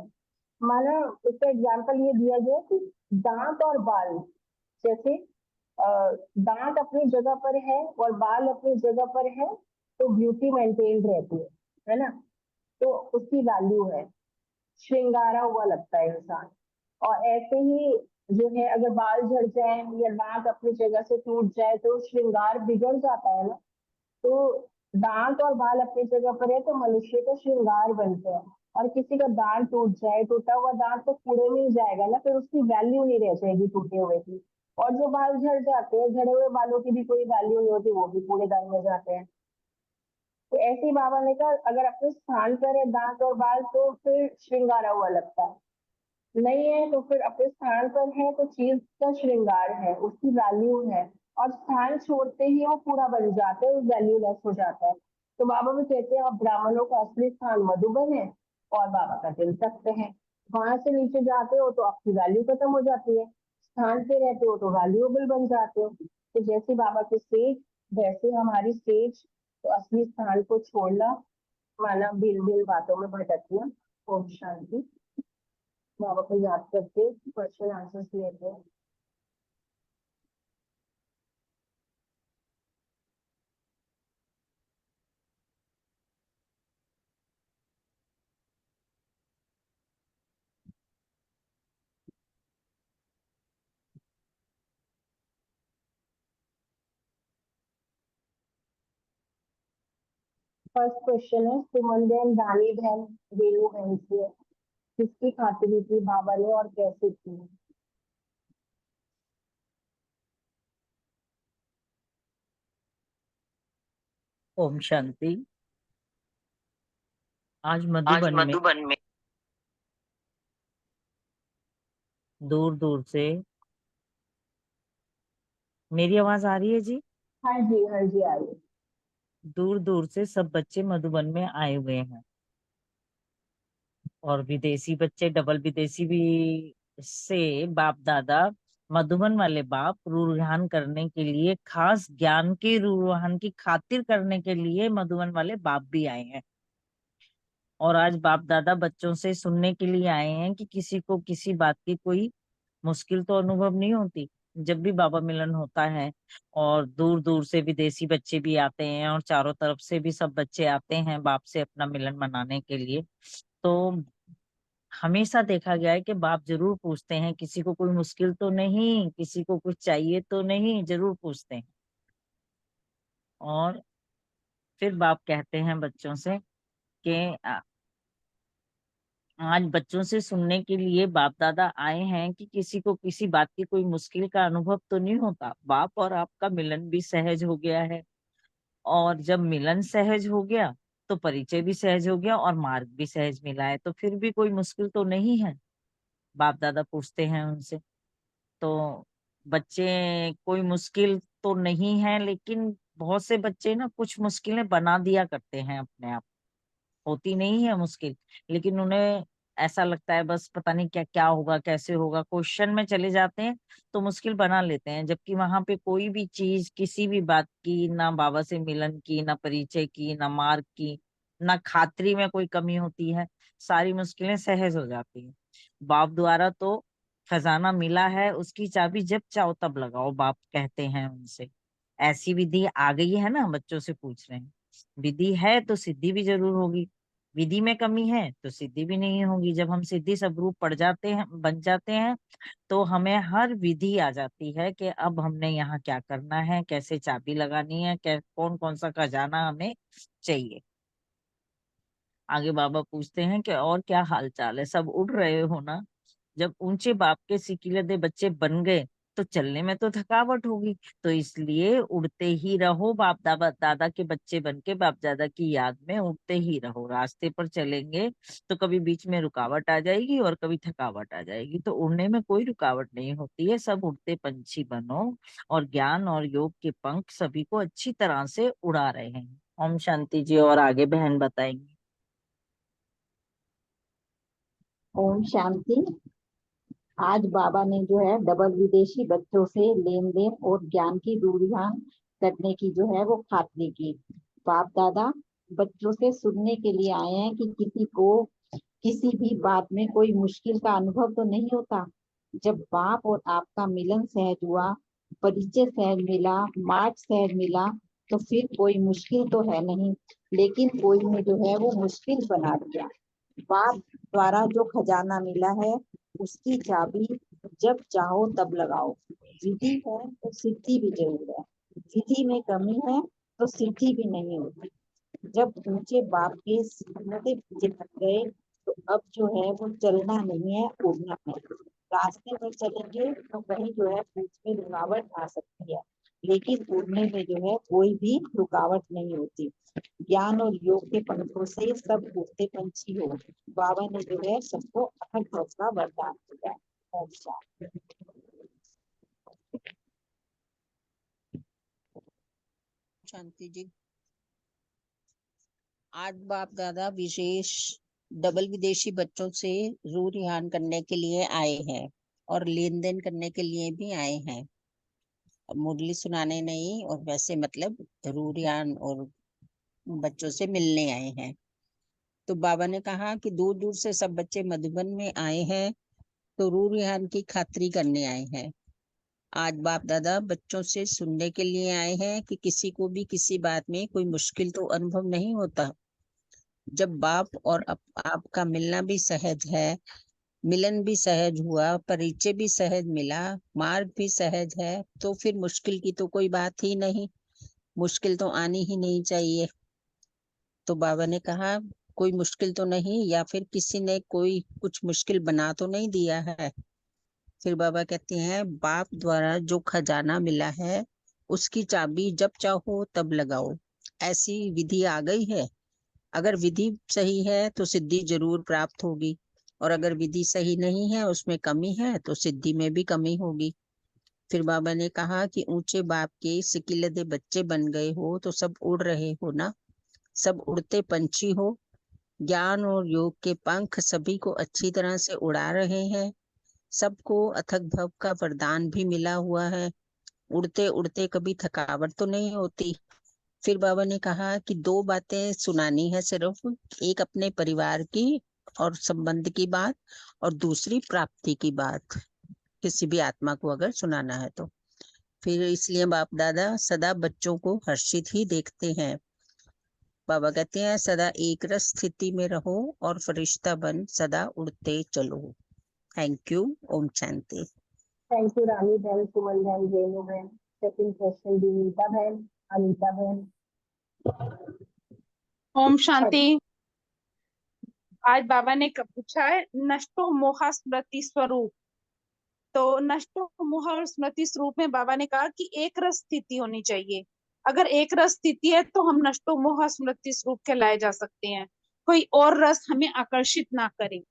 माना इसका एग्जाम्पल ये दिया गया कि दांत और बाल, जैसे दांत अपनी जगह पर है और बाल अपनी जगह पर है तो ब्यूटी मेंटेन रहती है ना, तो उसकी वैल्यू है, श्रृंगारा हुआ लगता है इंसान। और ऐसे ही जो है अगर बाल झड़ जाए या दांत अपनी जगह से टूट जाए तो श्रृंगार बिगड़ जाता है ना। तो दांत और बाल अपनी जगह पर है तो मनुष्य का श्रृंगार बनते हैं। और किसी का दांत टूट जाए, टूटा हुआ दांत तो कूड़े में ही जाएगा ना, फिर उसकी वैल्यू नहीं रह जाएगी टूटे हुए की। और जो बाल झड़ जाते हैं, झड़े हुए बालों की भी कोई वैल्यू नहीं होती, वो भी कूड़ेदान में जाते हैं। तो ऐसे ही बाबा ने कहा अगर अपने स्थान पर है दांत और बाल तो फिर श्रृंगारा हुआ लगता है, नहीं है तो फिर अपने स्थान पर है तो चीज का श्रृंगार है, उसकी वैल्यू है। और स्थान छोड़ते ही वो पूरा बन जाता है, वैल्यू लेस हो जाता है। तो बाबा भी कहते हैं अब ब्राह्मणों का असली स्थान मधुबन है और बाबा का दिल तख्त है। वहां से नीचे जाते हो तो आपकी वैल्यू खत्म हो जाती है, स्थान पे रहते हो तो वैल्यूएबल बन जाते हो। तो जैसे बाबा की स्टेज वैसे हमारी स्टेज, तो असली स्थान को छोड़ना माना भिन्न भिन्न बातों में भटकना। ओम शांति। बाबा को याद करके क्वेश्चन आंसर्स लेते हैं। फर्स्ट क्वेश्चन है सुमन बहन रानी बहन रेणु बहन से है, किसकी खातिरी की बाबा ने और कैसे की? ओम शांति। आज आज मधुबन में मधुबन में दूर दूर से, मेरी आवाज आ रही है जी? हाँ जी, हाँ जी, आइए। दूर दूर से सब बच्चे मधुबन में आए हुए हैं और विदेशी बच्चे, डबल विदेशी भी से बाप दादा मधुबन वाले बाप रूहान करने के लिए, खास ज्ञान के रूहान की खातिर करने के लिए मधुबन वाले बाप भी आए हैं। और आज बाप दादा बच्चों से सुनने के लिए आए हैं कि किसी को किसी बात की कोई मुश्किल तो अनुभव नहीं होती जब भी बाबा मिलन होता है। और दूर दूर से विदेशी बच्चे भी आते हैं और चारों तरफ से भी सब बच्चे आते हैं बाप से अपना मिलन मनाने के लिए। तो हमेशा देखा गया है कि बाप जरूर पूछते हैं किसी को कोई मुश्किल तो नहीं, किसी को कुछ चाहिए तो नहीं, जरूर पूछते हैं। और फिर बाप कहते हैं बच्चों से कि आज बच्चों से सुनने के लिए बाप दादा आए हैं कि किसी को किसी बात की कोई मुश्किल का अनुभव तो नहीं होता। बाप और आपका मिलन भी सहज हो गया है, और जब मिलन सहज हो गया तो परिचय भी सहज हो गया और मार्ग भी सहज मिला है, तो फिर भी कोई मुश्किल तो नहीं है, बाप दादा पूछते हैं उनसे। तो बच्चे कोई मुश्किल तो नहीं है, लेकिन बहुत से बच्चे ना कुछ मुश्किलें बना दिया करते हैं अपने आप, होती नहीं है मुश्किल, लेकिन उन्हें ऐसा लगता है बस पता नहीं क्या क्या होगा, कैसे होगा, क्वेश्चन में चले जाते हैं तो मुश्किल बना लेते हैं। जबकि वहां पे कोई भी चीज, किसी भी बात की, ना बाबा से मिलन की, ना परिचय की, ना मार्ग की, ना खातरी में कोई कमी होती है, सारी मुश्किलें सहज हो जाती हैं। बाप द्वारा तो खजाना मिला है, उसकी चाबी जब चाहो तब लगाओ, बाप कहते हैं उनसे। ऐसी विधि आ गई है ना, बच्चों से पूछ रहे हैं। विधि है तो सिद्धि भी जरूर होगी, विधि में कमी है तो सिद्धि भी नहीं होगी। जब हम सिद्धि स्वरूप पड़ जाते हैं, बन जाते हैं, तो हमें हर विधि आ जाती है कि अब हमने यहाँ क्या करना है, कैसे चाबी लगानी है, कौन कौन सा खजाना हमें चाहिए। आगे बाबा पूछते हैं कि और क्या हाल चाल है, सब उड़ रहे हो ना। जब ऊंचे बाप के सिकिलदे बच्चे बन गए तो चलने में तो थकावट होगी, तो इसलिए उड़ते ही रहो। बाप दादा के बच्चे बन के बाप दादा की याद में उड़ते ही रहो। रास्ते पर चलेंगे तो कभी बीच में रुकावट आ जाएगी और कभी थकावट आ जाएगी, तो उड़ने में कोई रुकावट नहीं होती है। सब उड़ते पंछी बनो और ज्ञान और योग के पंख सभी को अच्छी तरह से उड़ा रहे हैं। ओम शांति जी। और आगे बहन बताएंगी। ओम शांति। आज बाबा ने जो है डबल विदेशी बच्चों से लेन देन और ज्ञान की दूरियां करने की जो है वो खातरी की। बाप दादा बच्चों से सुनने के लिए आए हैं कि किसी को किसी भी बात में कोई मुश्किल का अनुभव तो नहीं होता। जब बाप और आपका मिलन सहज हुआ, परिचय सहज मिला, मार्ग सहज मिला, तो फिर कोई मुश्किल तो है नहीं। लेकिन कोई ने जो है वो मुश्किल बना दिया। बाप द्वारा जो खजाना मिला है उसकी चाबी जब चाहो तब लगाओ। विधि है तो सिद्धि भी जरूर है, विधि में कमी है तो सिद्धि भी नहीं होती। जब ऊंचे बाप के सीधे पीछे थक गए तो अब जो है वो चलना नहीं है, उड़ना है। रास्ते में चलेंगे तो कहीं जो है बीच में रुकावट आ सकती है, लेकिन उड़ने में जो है कोई भी रुकावट नहीं होती। ज्ञान और योग के पंखों से सब उड़ते पंछी हो। बाबा ने जो है सबको अथक भव का वरदान दिया। ओम शांति। शांति जी। आज बाप दादा विशेष डबल विदेशी बच्चों से रू रिहान करने के लिए आए हैं और लेन देन करने के लिए भी आए हैं। मुरली सुनाने नहीं, और वैसे मतलब रू रिहान और बच्चों से मिलने आए हैं। तो बाबा ने कहा कि दूर दूर से सब बच्चे मधुबन में आए हैं तो रू रिहान की खातरी करने आए हैं। आज बाप दादा बच्चों से सुनने के लिए आए हैं कि किसी को भी किसी बात में कोई मुश्किल तो अनुभव नहीं होता। जब बाप और आपका मिलना भी सहज है, मिलन भी सहज हुआ, परिचय भी सहज मिला, मार्ग भी सहज है, तो फिर मुश्किल की तो कोई बात ही नहीं। मुश्किल तो आनी ही नहीं चाहिए। तो बाबा ने कहा कोई मुश्किल तो नहीं, या फिर किसी ने कोई कुछ मुश्किल बना तो नहीं दिया है। फिर बाबा कहते हैं बाप द्वारा जो खजाना मिला है उसकी चाबी जब चाहो तब लगाओ। ऐसी विधि आ गई है। अगर विधि सही है तो सिद्धि जरूर प्राप्त होगी, और अगर विधि सही नहीं है, उसमें कमी है, तो सिद्धि में भी कमी होगी। फिर बाबा ने कहा कि ऊंचे बाप के सिकिलदे बच्चे बन गए हो तो सब उड़ रहे हो ना, सब उड़ते पंछी हो। ज्ञान और योग के पंख सभी को अच्छी तरह से उड़ा रहे हैं। सबको अथक भव का वरदान भी मिला हुआ है। उड़ते उड़ते कभी थकावट तो नहीं होती। फिर बाबा ने कहा कि दो बातें सुनानी है सिर्फ, एक अपने परिवार की और संबंध की बात, और दूसरी प्राप्ति की बात, किसी भी आत्मा को अगर सुनाना है तो। फिर इसलिए बाप दादा सदा बच्चों को हर्षित ही देखते हैं। बाबा कहते हैं सदा एक रस स्थिति में रहो और फरिश्ता बन सदा उड़ते चलो। Thank you. ओम शांति। थैंक यू रानी बहन, सुमन बहन, रेनू बहन। सेकंड क्वेश्चन विनीता बहन, अनीता बहन। ओम शांति। आज बाबा ने पूछा है नष्टो मोहा स्मृति स्वरूप। तो नष्टो मोह और स्मृति स्वरूप में बाबा ने कहा कि एक रस स्थिति होनी चाहिए। अगर एक रस स्थिति है तो हम नष्टो मोह स्मृति स्वरूप के लाए जा सकते हैं, कोई और रस हमें आकर्षित ना करे।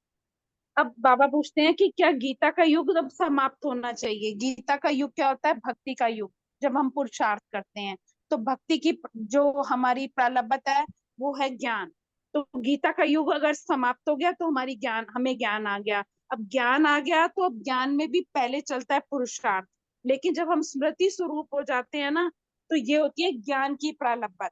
अब बाबा पूछते हैं कि क्या गीता का युग अब समाप्त होना चाहिए। गीता का युग क्या होता है? भक्ति का युग। जब हम पुरुषार्थ करते हैं तो भक्ति की जो हमारी प्रलभता है वो है ज्ञान। तो गीता का युग अगर समाप्त हो गया तो हमें ज्ञान आ गया। अब ज्ञान आ गया तो अब ज्ञान में भी पहले चलता है पुरुषार्थ। लेकिन जब हम स्मृति स्वरूप हो जाते हैं ना, तो ये होती है ज्ञान की प्रारब्ध,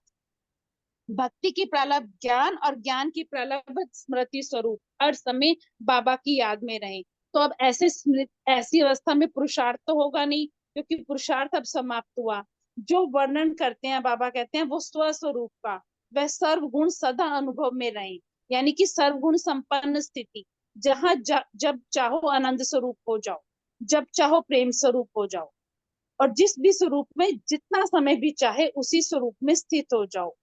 भक्ति की प्रारब्ध ज्ञान, और ज्ञान की प्रारब्ध स्मृति स्वरूप, हर समय बाबा की याद में रहें। तो अब ऐसी अवस्था में पुरुषार्थ तो होगा नहीं, क्योंकि पुरुषार्थ अब समाप्त हुआ। जो वर्णन करते हैं बाबा कहते हैं वो स्वस्वरूप का, वह सर्वगुण सदा अनुभव में रहे, यानी कि सर्वगुण संपन्न स्थिति, जहां जब चाहो आनंद स्वरूप हो जाओ, जब चाहो प्रेम स्वरूप हो जाओ, और जिस भी स्वरूप में जितना समय भी चाहे उसी स्वरूप में स्थित हो जाओ।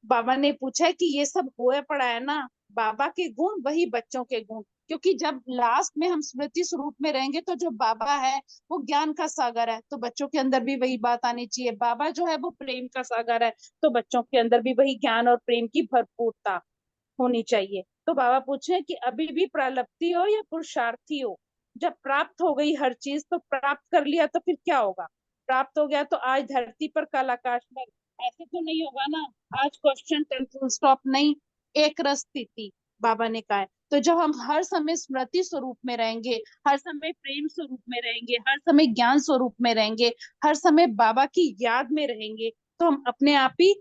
बाबा ने पूछा है कि ये सब हुए पड़ा है ना, बाबा के गुण वही बच्चों के गुण, क्योंकि जब लास्ट में हम स्मृति स्वरूप में रहेंगे तो जो बाबा है वो ज्ञान का सागर है, तो बच्चों के अंदर भी वही बात आनी चाहिए। बाबा जो है वो प्रेम का सागर है, तो बच्चों के अंदर भी वही ज्ञान और प्रेम की भरपूरता होनी चाहिए। तो बाबा पूछे कि अभी भी प्रारब्धी हो या पुरुषार्थी हो। जब प्राप्त हो गई हर चीज तो प्राप्त कर लिया तो फिर क्या होगा, प्राप्त हो गया तो आज धरती पर कल आकाश में, ऐसे तो नहीं होगा ना। आज क्वेश्चन फुल स्टॉप नहीं, एक रस स्थिति बाबा ने कहा है। तो जब हम हर समय स्मृति स्वरूप में रहेंगे, हर समय प्रेम स्वरूप में रहेंगे, हर समय ज्ञान स्वरूप में रहेंगे, हर समय बाबा की याद में रहेंगे, तो हम अपने आप ही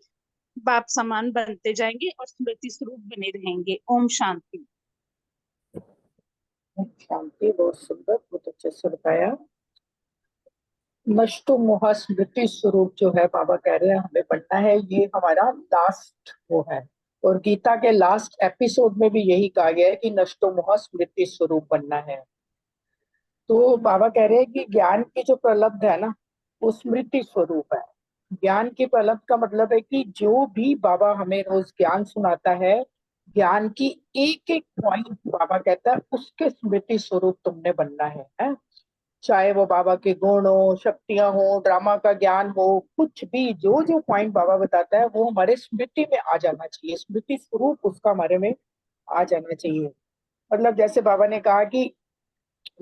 बाप समान बनते जाएंगे और स्मृति स्वरूप बने रहेंगे। ओम शांति। शांति, बहुत सुंदर, बहुत अच्छे से बताया। नष्टो मोह स्मृति स्वरूप जो है बाबा कह रहे हैं हमें बनना है, ये हमारा लास्ट वो है। और गीता के लास्ट एपिसोड में भी यही कहा गया है कि नष्टो मोह स्मृति स्वरूप बनना है। तो बाबा कह रहे हैं कि ज्ञान की जो प्रलब्ध है ना वो स्मृति स्वरूप है। ज्ञान की प्रलब्ध का मतलब है कि जो भी बाबा हमें रोज ज्ञान सुनाता है, ज्ञान की एक एक पॉइंट बाबा कहता है उसके स्मृति स्वरूप तुमने बनना है? चाहे वो बाबा के गुण हो, शक्तियां हो, ड्रामा का ज्ञान हो, कुछ भी, जो जो पॉइंट बाबा बताता है वो हमारे स्मृति में आ जाना चाहिए, स्मृति स्वरूप उसका हमारे में आ जाना चाहिए। मतलब जैसे बाबा ने कहा कि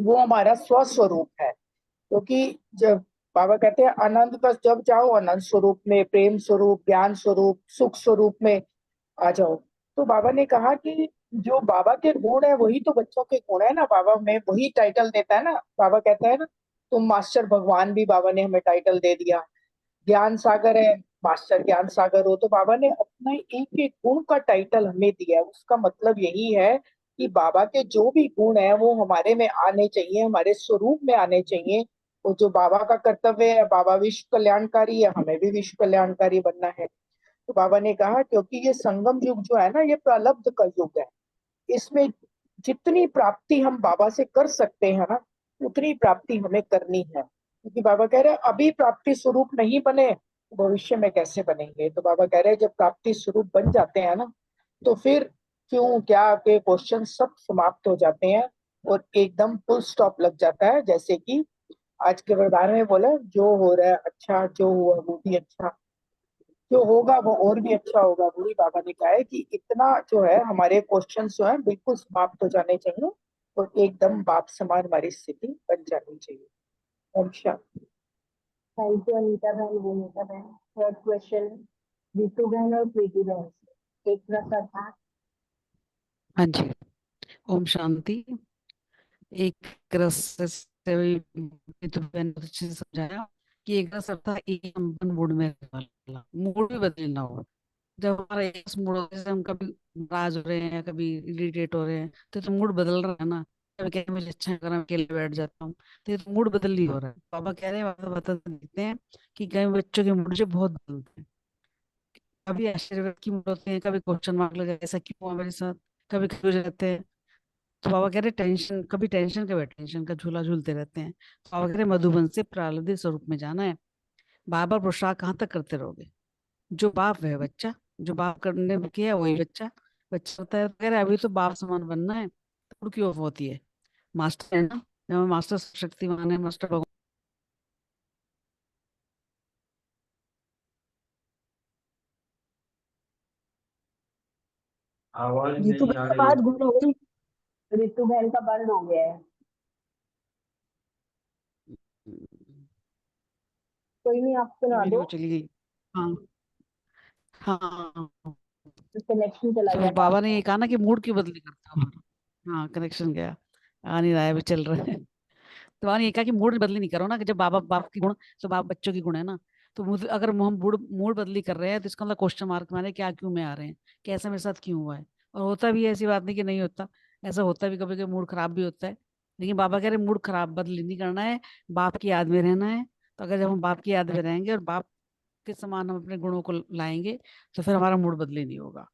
वो हमारा स्वस्वरूप है, क्योंकि जब बाबा कहते हैं आनंद का जब चाहो आनंद स्वरूप में, प्रेम स्वरूप, ज्ञान स्वरूप, सुख स्वरूप में आ जाओ। तो बाबा ने कहा कि जो बाबा के गुण है वही तो बच्चों के गुण है ना। बाबा में वही टाइटल देता है ना, बाबा कहता है ना तुम मास्टर भगवान, भी बाबा ने हमें टाइटल दे दिया। ज्ञान सागर है, मास्टर ज्ञान सागर हो। तो बाबा ने अपना एक एक गुण का टाइटल हमें दिया, उसका मतलब यही है कि बाबा के जो भी गुण है वो हमारे में आने चाहिए, हमारे स्वरूप में आने चाहिए। और जो बाबा का कर्तव्य है, बाबा विश्व कल्याणकारी है, हमें भी विश्व कल्याणकारी बनना है। तो बाबा ने कहा क्योंकि ये संगम युग जो है ना ये प्रारब्ध का युग है, इसमें जितनी प्राप्ति हम बाबा से कर सकते हैं ना उतनी प्राप्ति हमें करनी है। क्योंकि बाबा कह रहे हैं अभी प्राप्ति स्वरूप नहीं बने तो भविष्य में कैसे बनेंगे। तो बाबा कह रहे हैं जब प्राप्ति स्वरूप बन जाते हैं ना तो फिर क्यों क्या के क्वेश्चन सब समाप्त हो जाते हैं और एकदम फुल स्टॉप लग जाता है। जैसे कि आज के वरदान में बोला जो हो रहा है अच्छा, जो हुआ वो भी अच्छा, जो होगा वो और भी अच्छा होगा। वही बाबा ने कहा है कि इतना जो है हमारे क्वेश्चन जो है बिल्कुल समाप्त हो जाने चाहिए और एकदम बाप समान हमारी स्थिति बन जानी चाहिए। ओम शांति। थैंक यू अनीता बहन, भूमिका बहन। थर्ड क्वेश्चन रीतू बहन और प्रीति बहन से। एक प्रश्न था। हाँ जी, ओम शांति। एक रस से तो मैंने बहुत अच्छे से समझाया कि एक रस अर्थात एक हम मूड में रहने वाला, मूड भी बदलना हो। जब हमारा एक मूड हो, जैसे हम कभी नाराज हो रहे हैं, कभी इरिटेट हो रहे हैं, तो मूड बदल रहा है ना। कभी कहते हैं मुझे अच्छा नहीं कर रहा, अकेले बैठ जाता हूँ, तो ये तो मूड बदल ही हो रहा है। पापा कह रहे हैं, बाबा बता देते हैं कि कई बच्चों के मूड जो बहुत बदलते हैं। कभी आश्चर्य की मूड होते हैं, कभी क्वेश्चन मार्क लगे ऐसा क्यों हुआ मेरे साथ, कभी खुश रहते हैं। तो बाबा कह रहे टेंशन, कभी टेंशन कभी टेंशन का झूला झूलते रहते हैं। तो बाबा कह रहे मधुबन से प्रारब्ध स्वरूप में जाना है। बार बार पुरुषार्थ कहाँ तक करते रहोगे? जो बाप है बच्चा, जो बाप करने किया वही बच्चा बच्चा होता है। तो कह रहे अभी तो बाप समान बनना है, तो क्यों होती है? मास्टर है ना, जब मास्टर शक्तिमान है, मास्टर भगवान। आवाज रीतु नहीं बहन आ का रही। बात गुल हो गई, रीतु बहन का बंद हो गया है। कोई नहीं, आप ये सुना मेरी दो। वो चली गई। हाँ हाँ, कनेक्शन चला तो गया था बाबा ने आपका। ये कहा ना कि मूड क्यों बदली करते हो फिर। हाँ, कनेक्शन गया, आ नहीं रहा है, अभी चल रहा है। तो बाबा ने ये कहा कि मूड बदली नहीं करो ना, कि जब बाबा बाप की गुण, तो बाप बच्चों की गुण है ना। तो अगर हम मूड मूड बदली कर रहे हैं तो इसका मतलब क्वेश्चन मार्क मारे, क्या क्यों में आ रहे हैं, कि ऐसा मेरे साथ क्यों हुआ है। और होता भी है, ऐसी बात नहीं कि नहीं होता, ऐसा होता भी, कभी कभी मूड खराब भी होता है। लेकिन बाबा कह रहे मूड खराब बदली नहीं करना है, बाप की याद में रहना है। तो अगर जब हम बाप की याद में रहेंगे और बाप के समान हम अपने गुणों को लाएंगे, तो फिर हमारा मूड बदली नहीं होगा।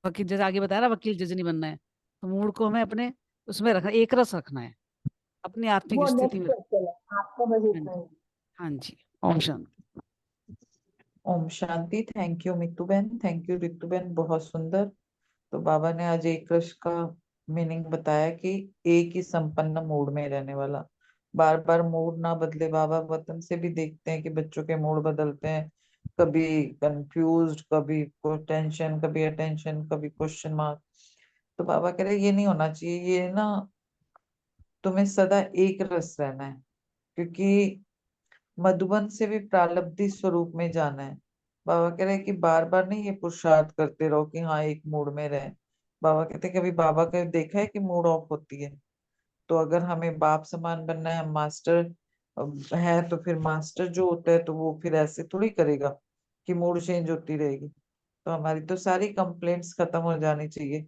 वकील, जैसे आगे बताया ना, वकील जज नहीं बनना है, तो मूड को हमें अपने उसमें रखना, एक रस रखना है, अपनी आत्मिक वो स्थिति नेक्स्ट में। क्वेश्चन है आपका, बस हाँ इतना जी, ही। हाँ जी। ओम शांति। ओम शांति। थैंक यू मीतू बहन, थैंक यू रितु बहन, बहुत सुंदर। तो बाबा ने आज एक रस का मीनिंग बताया कि एक ही संपन्न मूड में रहने वाला, बार बार मूड ना बदले। बाबा वतन से भी देखते हैं कि बच्चों के मूड बदलते हैं, कभी कंफ्यूज्ड, कभी को टेंशन, कभी अटेंशन, कभी क्वेश्चन मार्क। तो बाबा कह रहे ये नहीं होना चाहिए, ये ना तुम्हें सदा एक रस रहना है, क्योंकि मधुबन से भी प्रालब्धि स्वरूप में जाना है। बाबा कह रहे हैं कि बार बार नहीं ये पुरुषार्थ करते रहो कि हाँ एक मूड में रहे। बाबा कहते हैं कभी बाबा का देखा है कि मूड ऑफ होती है। तो अगर हमें बाप समान बनना है, हम मास्टर है, तो फिर मास्टर जो होता है तो वो फिर ऐसे थोड़ी करेगा कि मूड चेंज होती रहेगी। तो हमारी तो सारी कंप्लेंट्स खत्म हो जानी चाहिए।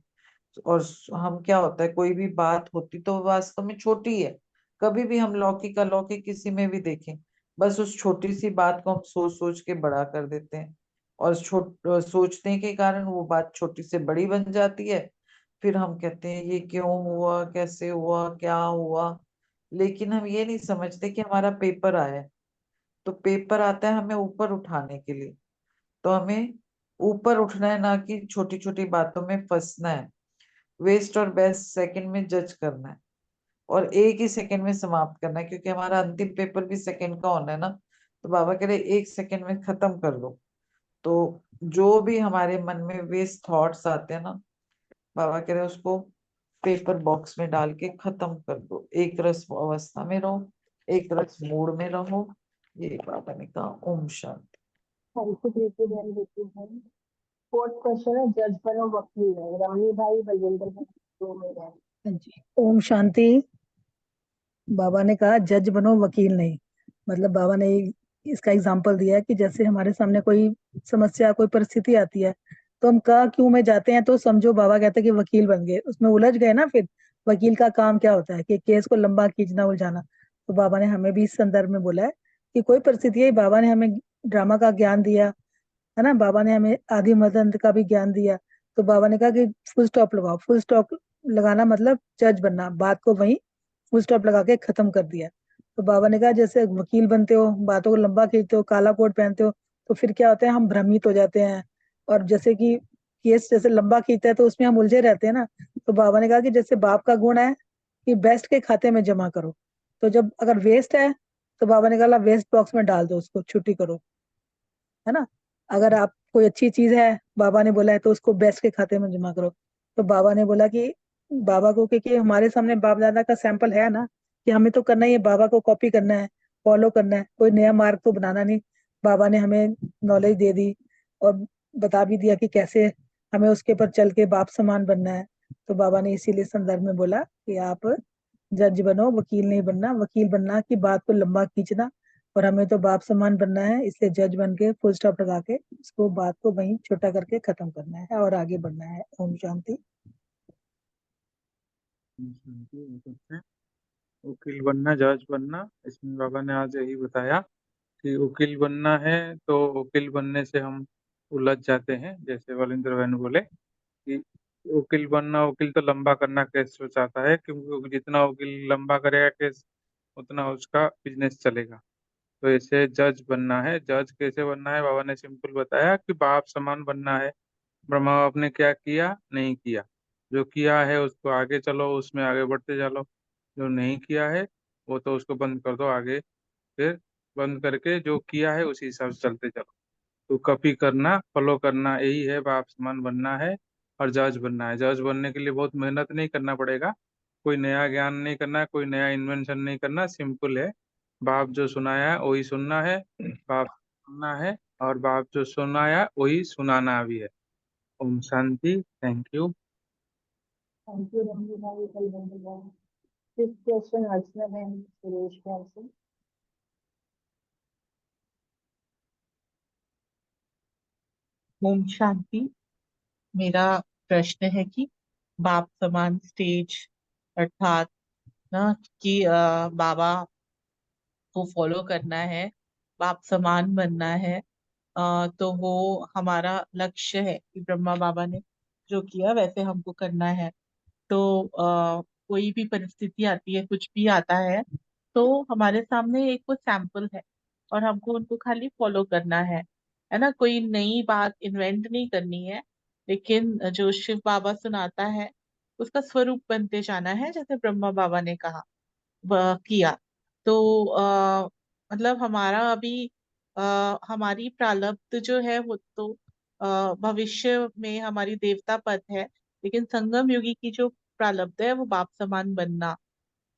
और हम क्या होता है, कोई भी बात होती तो वो वास्तव में छोटी है, कभी भी हम लौकिक अलौकिक किसी में भी देखें, बस उस छोटी सी बात को हम सोच सोच के बड़ा कर देते हैं, और सोचने के कारण वो बात छोटी से बड़ी बन जाती है। फिर हम कहते हैं ये क्यों हुआ, कैसे हुआ, क्या हुआ। लेकिन हम ये नहीं समझते कि हमारा पेपर आया है, तो पेपर आता है हमें ऊपर उठाने के लिए। तो हमें ऊपर उठना है, ना कि छोटी छोटी बातों में फंसना है, वेस्ट और बेस्ट सेकंड में जज करना है, और एक ही सेकंड में समाप्त करना है, क्योंकि हमारा अंतिम पेपर भी सेकंड का होना है ना। तो बाबा कह रहे एक सेकंड में खत्म कर लो। तो जो भी हमारे मन में वेस्ट थॉट्स आते हैं ना, बाबा कह रहे उसको पेपर बॉक्स में डाल के खत्म कर दो, एक रस अवस्था में रहो, एक रस मूड में रहो। ये बाबा ने कहा। ओम शांति। थैंक यू प्रीति बहन, रितु बहन। फोर्थ क्वेश्चन है, जज बनो वकील है, रमनी भाई, बलविंदर भाई, दो में है। हाँ जी, ओम शांति। बाबा ने कहा जज बनो वकील नहीं। मतलब बाबा ने इसका एग्जाम्पल दिया है कि जैसे हमारे सामने कोई समस्या, कोई परिस्थिति आती है, तो हम कहा क्यों में जाते हैं, तो समझो बाबा कहते हैं कि वकील बन गए, उसमें उलझ गए ना। फिर वकील का काम क्या होता है कि केस को लंबा खींचना, उलझाना। तो बाबा ने हमें भी इस संदर्भ में बोला है कि कोई परिस्थिति है, बाबा ने हमें ड्रामा का ज्ञान दिया है ना, बाबा ने हमें आदि मध्य अंत का भी ज्ञान दिया। तो बाबा ने कहा कि फुल स्टॉप लगाओ। फुल स्टॉप लगाना मतलब जज बनना, बात को वहीं फुल स्टॉप लगा के खत्म कर दिया। तो बाबा ने कहा जैसे वकील बनते हो, बातों को लंबा खींचते हो, काला कोट पहनते हो, तो फिर क्या होता है, हम भ्रमित हो जाते हैं। और जैसे कि केस जैसे लंबा खींचता है तो उसमें हम उलझे रहते हैं ना। तो बाबा ने कहा कि जैसे बाप का गुण है कि बेस्ट के खाते में जमा करो। तो जब अगर वेस्ट है, तो बाबा ने कहा वेस्ट बॉक्स में डाल दो, उसको छुट्टी करो, है ना। अगर आप कोई अच्छी चीज है, बाबा ने बोला है, तो उसको बेस्ट के खाते में जमा करो। तो बाबा ने बोला कि बाबा को, क्योंकि हमारे सामने बाप दादा का सैंपल है ना, कि हमें तो करना ही है, बाबा को कॉपी करना है, फॉलो करना है, कोई नया मार्ग तो बनाना नहीं। बाबा ने हमें नॉलेज दे दी और बता भी दिया कि कैसे हमें उसके पर चल के बाप समान बनना है। तो बाबा ने इसीलिए संदर्भ में बोला कि आप जज बनो, वकील नहीं बनना। वकील बनना कि बात को लंबा खींचना, और हमें तो बाप समान बनना है, इसलिए जज बन के फुल स्टॉप लगा के इसको बात को वहीं छोटा करके खत्म करना है और आगे बढ़ना है। ओम शांति। वकील बनना, जज बनना, इसमें बाबा ने आज यही बताया कि वकील बनना है, तो वकील बनने से हम उलझ जाते हैं। जैसे वलिंदर बहन बोले कि वकील बनना, वकील तो लंबा करना केस चाहता है, क्योंकि जितना वकील लंबा करेगा केस, उतना उसका बिजनेस चलेगा। तो ऐसे जज बनना है। जज कैसे बनना है, बाबा ने सिंपल बताया कि बाप समान बनना है। ब्रह्मा बाप ने क्या किया, नहीं किया, जो किया है उसको आगे चलो, उसमें आगे बढ़ते चलो। जो नहीं किया है वो तो उसको बंद कर दो, आगे फिर बंद करके जो किया है उसी हिसाब से चलते चलो। तो कॉपी करना, फॉलो करना, यही है बाप समान बनना है। और जज बनना है। जज बनने के लिए बहुत मेहनत नहीं करना पड़ेगा, कोई नया ज्ञान नहीं करना है, कोई नया इन्वेंशन नहीं करना, सिंपल है। बाप जो सुनाया है वही सुनना है, बाप सुनना है, और बाप जो सुनाया वही सुनाना भी है। ओम शांति। Thank you. Thank you Ranju भाई, बलवंत भाई। फिफ्थ क्वेश्चन अर्चना बहन, सुरेश भाई से। ओम शांति। मेरा प्रश्न है कि बाप समान स्टेज अर्थात ना कि बाबा को फॉलो करना है, बाप समान बनना है, तो वो हमारा लक्ष्य है कि ब्रह्मा बाबा ने जो किया वैसे हमको करना है। तो कोई भी परिस्थिति आती है, कुछ भी आता है, तो हमारे सामने एक वो सैंपल है और हमको उनको खाली फॉलो करना है ना। कोई नई बात इन्वेंट नहीं करनी है, लेकिन जो शिव बाबा सुनाता है उसका स्वरूप बनते जाना है, जैसे ब्रह्मा बाबा ने कहा किया। तो मतलब हमारा अभी हमारी प्रारब्ध जो है वो तो भविष्य में हमारी देवता पद है, लेकिन संगम युगी की जो प्रारब्ध है वो बाप समान बनना।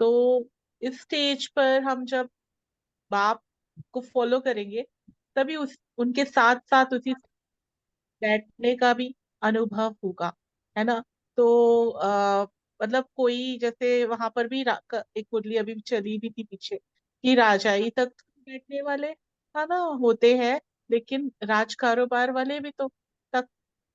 तो इस स्टेज पर हम जब बाप को फॉलो करेंगे तभी उस उनके साथ साथ उसी बैठने का भी अनुभव होगा, है ना। तो मतलब कोई जैसे वहां पर भी एक मुरली अभी चली भी थी पीछे कि राजाई तक बैठने वाले है ना होते हैं, लेकिन राज कारोबार वाले भी तो तक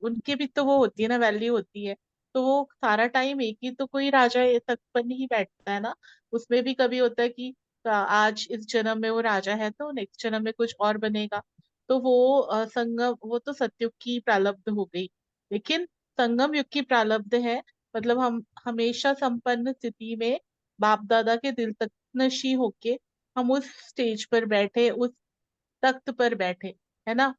उनकी भी तो वो होती है ना, वैल्यू होती है। तो वो सारा टाइम एक ही तो कोई राजा तक पर नहीं बैठता है ना, उसमें भी कभी होता है कि आज इस जन्म में वो राजा है तो नेक्स्ट जन्म में कुछ और बनेगा। तो वो संगम वो तो सतयुग की प्रारब्ध हो गई, लेकिन संगम युग की प्रारब्ध है, मतलब हम हमेशा संपन्न स्थिति में बाप दादा के दिल तक नशी होके हम उस स्टेज पर बैठे, उस तख्त पर बैठे, है ना।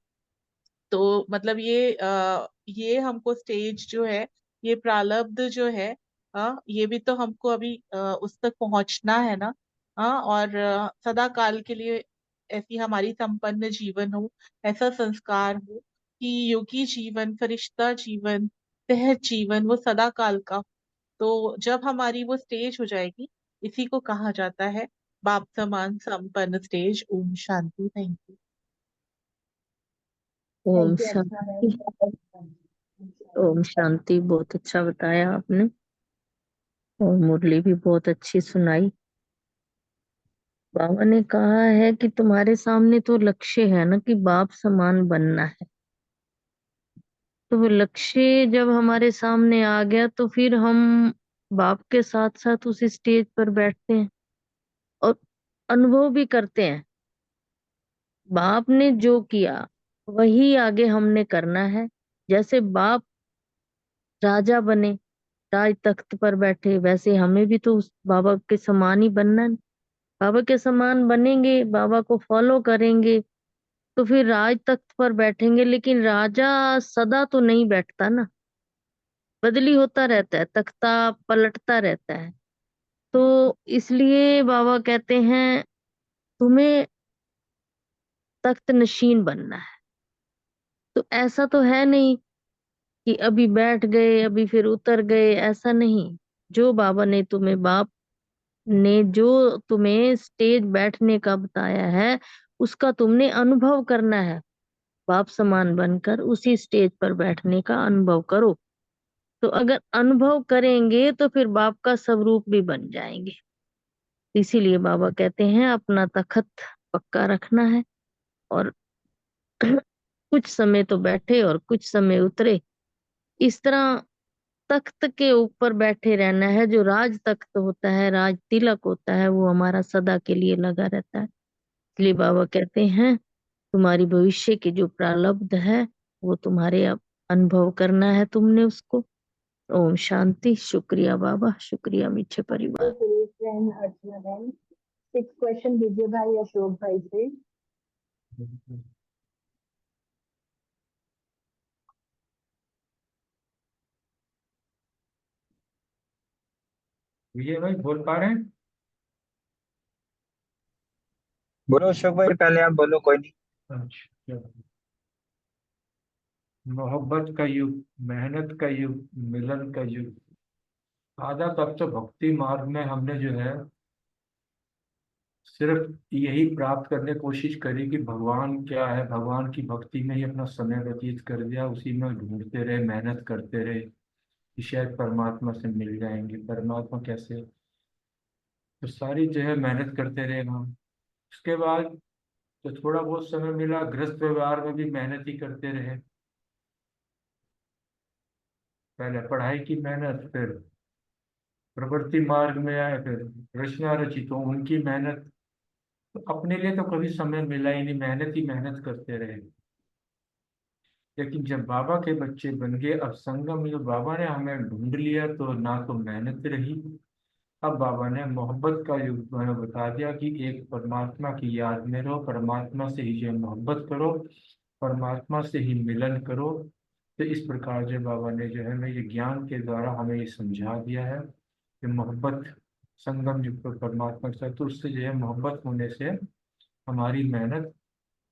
तो मतलब ये हमको स्टेज जो है, ये प्रारब्ध जो है, ये भी तो हमको अभी उस तक पहुंचना है ना। और सदा काल के लिए ऐसी हमारी संपन्न जीवन हो, ऐसा संस्कार हो कि योगी जीवन, फरिश्ता जीवन, सहज जीवन वो सदा काल का हो। तो जब हमारी वो स्टेज हो जाएगी, इसी को कहा जाता है बाप समान संपन्न स्टेज। ओम शांति। Thank you. ओम थैंक यू अर्चना शांति। बहन। ओम शांति, बहुत अच्छा बताया आपने और मुरली भी बहुत अच्छी सुनाई। बाबा ने कहा है कि तुम्हारे सामने तो लक्ष्य है ना कि बाप समान बनना है। तो वो लक्ष्य जब हमारे सामने आ गया तो फिर हम बाप के साथ साथ उस स्टेज पर बैठते हैं और अनुभव भी करते हैं। बाप ने जो किया वही आगे हमने करना है। जैसे बाप राजा बने, राज तख्त पर बैठे, वैसे हमें भी तो उस बाबा के समान ही बनना है। बाबा के समान बनेंगे, बाबा को फॉलो करेंगे तो फिर राज तख्त पर बैठेंगे। लेकिन राजा सदा तो नहीं बैठता ना, बदली होता रहता है, तख्ता पलटता रहता है। तो इसलिए बाबा कहते हैं तुम्हें तख्त नशीन बनना है। तो ऐसा तो है नहीं कि अभी बैठ गए अभी फिर उतर गए, ऐसा नहीं। जो बाबा ने तुम्हें बाप ने जो तुम्हें स्टेज बैठने का बताया है उसका तुमने अनुभव करना है। बाप समान बनकर उसी स्टेज पर बैठने का अनुभव करो। तो अगर अनुभव करेंगे तो फिर बाप का स्वरूप भी बन जाएंगे। इसीलिए बाबा कहते हैं अपना तखत पक्का रखना है और कुछ समय तो बैठे और कुछ समय उतरे, इस तरह तख्त के ऊपर बैठे रहना है। जो राज तख्त होता है, राज तिलक होता है, वो हमारा सदा के लिए लगा रहता है। इसलिए बाबा कहते हैं तुम्हारी भविष्य की जो प्रारब्ध है वो तुम्हारे अब अनुभव करना है तुमने उसको। ओम शांति। शुक्रिया बाबा, शुक्रिया मीठे परिवार। सुरेश बहन, अर्चना बहन। सिक्स क्वेश्चन विजय भाई, अशोक भाई से। विजय भाई बोल पा रहे हैं? बोलो अशोक भाई, पहले आप बोलो, कोई नहीं। अच्छा। मोहब्बत का युग, मेहनत का युग, मिलन का युग। आधा तक तो भक्ति मार्ग में हमने जो है सिर्फ यही प्राप्त करने की कोशिश करी कि भगवान क्या है, भगवान की भक्ति में ही अपना समय व्यतीत कर दिया, उसी में ढूंढते रहे, मेहनत करते रहे कि शायद परमात्मा से मिल जाएंगे। परमात्मा कैसे, तो सारी जो है मेहनत करते रहे हम। उसके बाद जो थोड़ा बहुत समय मिला, गृहस्थ व्यवहार में भी मेहनत ही करते रहे। पहले पढ़ाई की मेहनत, फिर प्रवृत्ति मार्ग में आए, फिर रचना रची तो उनकी मेहनत। तो अपने लिए तो कभी समय मिला ही नहीं, मेहनत ही मेहनत करते रहे। लेकिन जब बाबा के बच्चे बन गए, अब संगम में जो बाबा ने हमें ढूंढ लिया, तो ना तो मेहनत रही। अब बाबा ने मोहब्बत का युग हमें बता दिया कि एक परमात्मा की याद में रहो, परमात्मा से ही जो मोहब्बत करो, परमात्मा से ही मिलन करो। तो इस प्रकार जो बाबा ने जो है हमें ये ज्ञान के द्वारा हमें ये समझा दिया है कि मोहब्बत संगम युग पर परमात्मा के साथ, तो उससे जो है मोहब्बत होने से हमारी मेहनत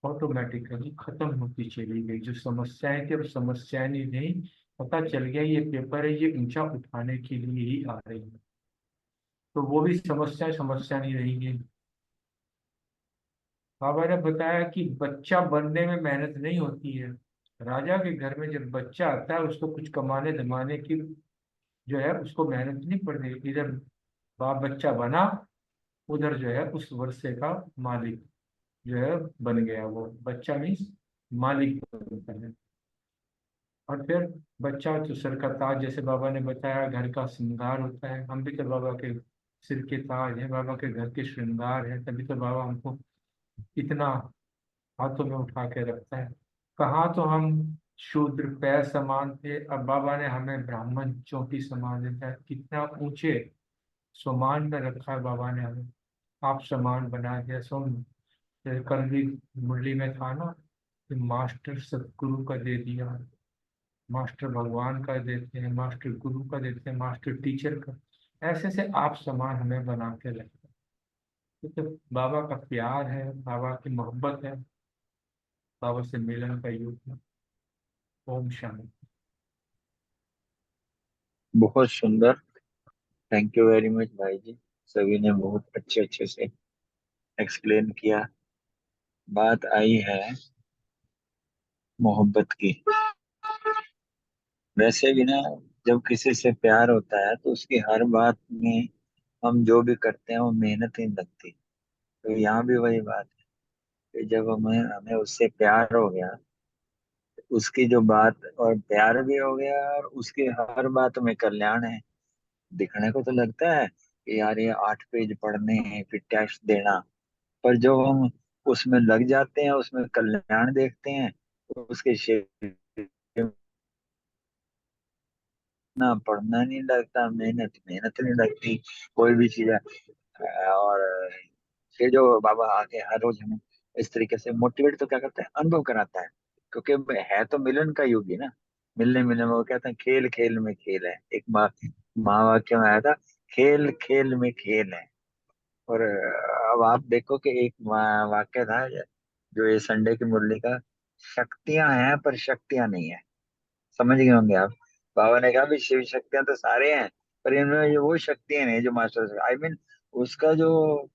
ऑटोमेटिकली खत्म होती चली गई। जो समस्याएं थी अब समस्याएं नहीं, पता चल गया ये पेपर है, ये ऊंचा उठाने के लिए ही आ रही है। तो वो भी समस्या नहीं रहेंगी। बाबा ने बताया कि बच्चा बनने में मेहनत नहीं होती है। राजा के घर में जब बच्चा आता है, उसको कुछ कमाने धमाने की जो है उसको मेहनत नहीं पड़ती। इधर बाप बच्चा बना, उधर जो है उस वर्षे का मालिक जो है बन गया। वो बच्चा मीन्स मालिक बनता है। और फिर बच्चा तो सर का ताज, जैसे बाबा ने बताया, घर का श्रृंगार होता है। हम भी तो बाबा के सिर के ताज है, बाबा के घर के श्रृंगार है, तभी तो बाबा हमको इतना हाथों में उठा के रखता है। कहाँ तो हम शूद्र पैर समान थे, अब बाबा ने हमें ब्राह्मण चोटी समान देता है। कितना ऊंचे समान में रखा है बाबा ने हमें, आप समान बना दिया। कल भी मुरली में था ना कि मास्टर सतगुरु का दे दिया, मास्टर भगवान का देते हैं, मास्टर गुरु का देते हैं, मास्टर टीचर का। ऐसे से आप समान हमें बना के रखते हैं। तो बाबा का प्यार है, बाबा की मोहब्बत है, बाबा से मिलन का युग है। ओम शांति। बहुत सुंदर। थैंक यू वेरी मच भाई जी। सभी ने बहुत अच्छे अच्छे से एक्सप्लेन किया। बात आई है मोहब्बत की। वैसे भी ना, जब किसी से प्यार होता है तो उसकी हर बात में हम जो भी करते हैं वो मेहनत ही लगती। तो यहाँ भी वही बात है कि जब हमें हमें उससे प्यार हो गया, उसकी जो बात, और प्यार भी हो गया और उसकी हर बात में कल्याण है। दिखने को तो लगता है कि यार ये 8 पेज पढ़ने हैं फिर टेस्ट देना, पर जब हम उसमें लग जाते हैं, उसमें कल्याण देखते हैं, तो उसके शरीर ना पढ़ना नहीं लगता, मेहनत मेहनत नहीं लगती, कोई भी चीज है। और ये जो बाबा आके हर रोज हमें इस तरीके से मोटिवेट तो क्या करता है, अनुभव कराता है। क्योंकि है तो मिलन का युग ही ना। मिलने मिलने में वो कहते हैं खेल खेल में खेल है। एक महावाक्य में आया था, खेल खेल में खेल है। और अब आप देखो कि एक वाक्य था जो ये संडे की मुरली का, शक्तियां हैं पर शक्तियां नहीं है। समझ गए होंगे आप। बाबा ने कहा भी शिव शक्तियां तो सारे हैं, पर इनमें ये वो शक्तियां नहीं जो मास्टर, आई मीन उसका जो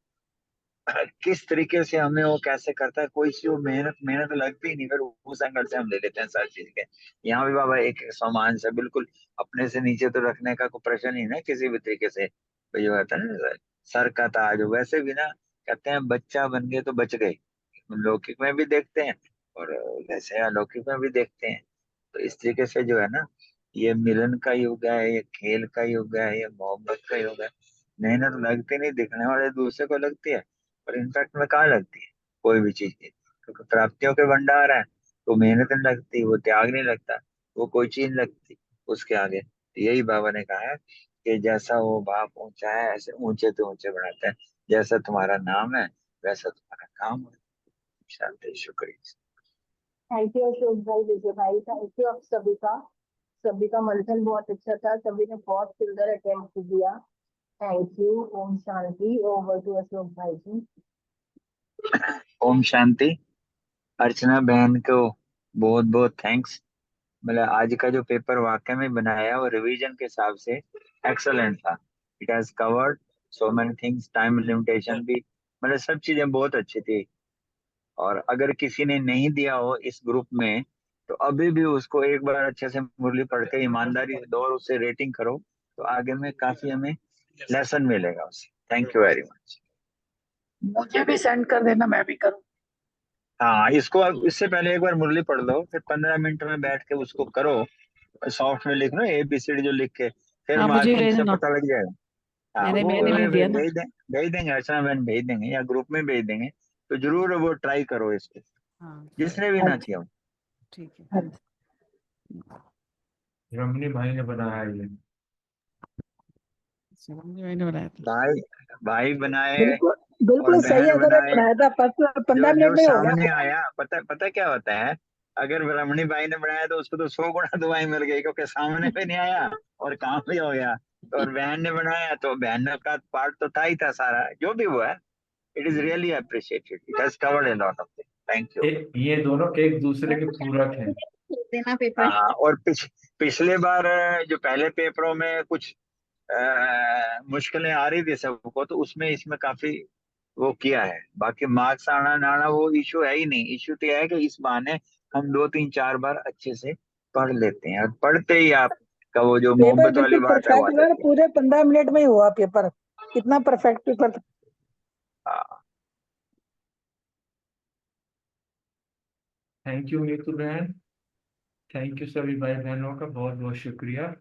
किस तरीके से हमें वो कैसे करता है, कोई सी वो मेहनत मेहनत लगती ही नहीं, फिर उस एंगल से हम ले लेते हैं सारी चीज के। यहाँ भी बाबा एक समान से बिल्कुल अपने से नीचे तो रखने का कोई प्रश्न ही ना किसी भी तरीके से। तो ये होता है ना सर का ताज, वैसे भी ना कहते हैं बच्चा बन गए तो बच गए। लौकिक में भी देखते हैं और वैसे अलौकिक में भी देखते हैं। तो इस तरीके से जो है ना, ये मिलन का युग है, ये खेल का युग है, ये मोहब्बत का युग है। मेहनत लगती नहीं, दिखने वाले दूसरे को लगती है, पर इनफैक्ट में कहाँ लगती है कोई भी चीज की, क्योंकि प्राप्तियों के भंडार है। तो मेहनत नहीं लगती, वो त्याग नहीं लगता, वो कोई चीज नहीं लगती उसके आगे। तो यही बाबा ने कहा है कि जैसा वो बाप ऊंचा है, ऐसे ऊंचे तो ऊंचे बढ़ाते हैं। जैसा तुम्हारा नाम है वैसा तुम्हारा काम है। शांति, शुक्रिया। थैंक यू अशोक भाई, विजय भाई, थैंक यू आप सभी का। सभी का मंथन बहुत अच्छा था, सभी ने बहुत सुंदर अटेम्प्ट किया। Thank you. Om Shanti. Over to Ashok भाई जी। ओम शांति। अर्चना बहन को बहुत बहुत थैंक्स। मतलब आज का जो पेपर वाकई में बनाया वो रिवीजन के हिसाब से एक्सलेंट था। It has covered so many things, time limitation भी मतलब सब चीजें बहुत अच्छी थी। और अगर किसी ने नहीं दिया हो इस ग्रुप में, तो अभी भी उसको एक बार अच्छे से मुरली पढ़ के ईमानदारी से दो और उससे रेटिंग करो, तो आगे में काफी हमें लेसन मिलेगा उससे। Thank you very much. मुझे भी सेंड कर देना, मैं भी करूँ। हाँ, इसको अब इससे पहले एक बार मुरली पढ़ लो, फिर 15 मिनट में बैठ के उसको करो, सॉफ्ट में लिख लो ABCD जो लिख के, फिर हाँ मुझे मार्किंग से भेजना। पता लग जाएगा। हाँ, मैंने दिया ना। भेज देंगे, अर्चना बहन भेज देंगे या ग्रुप में भेज देंगे, तो जरूर वो ट्राई करो इसको, हाँ जिसने भी ना अच्छा किया हो। ठीक है। अच्छा। रमनी भाई ने बनाया ये। शिवांगी भाई ने बनाया था। भाई भाई बनाए बिल्कुल और बिल्कुल सही। बहन अगर एक बनाए। बनाया था 15 जो मिनट जो में ही हो गया सामने पूरा। आया, पता क्या होता है, अगर रमणी भाई ने बनाया तो उसको तो 100 गुना दुआएं मिल गई, क्योंकि सामने भी नहीं आया और काम भी हो गया। और बहन ने बनाया तो बहन का पार्ट तो था ही था सारा, जो भी हुआ। It is really appreciated, it has covered a lot of things. Thank you. ये दोनों एक दूसरे के पूरक हैं। देना पेपर। हाँ, और पिछले बार जो पहले पेपरों में कुछ मुश्किलें आ रही थी सबको, तो उसमें इसमें काफी वो किया है। बाकी मार्क्स आना ना आना वो इशू है ही नहीं। इशू तो यह है कि इस बहाने हम 2 3 4 बार अच्छे से पढ़ लेते हैं, और पढ़ते ही आपका वो जो पेपर मोहब्बत वाली बिल्कुल बात है वो आ परफेक्ट हुआ और जाती है। पूरे 15 मिनट में ही हुआ पेपर। कितना परफेक्ट पेपर था। हाँ, थैंक यू नीतू बहन, थैंक यू सभी भाई बहनों का बहुत बहुत शुक्रिया।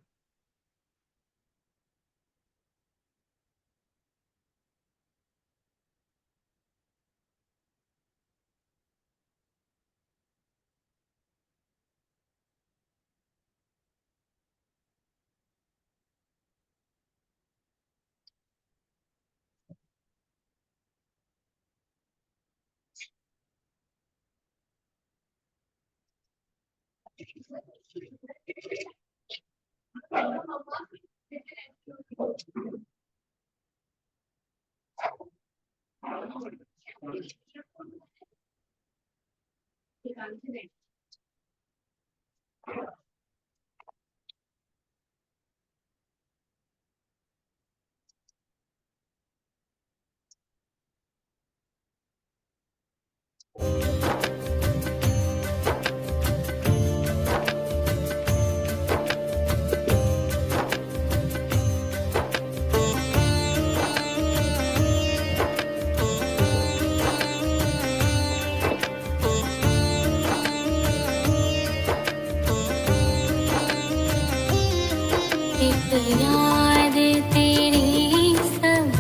एक याद तेरी सब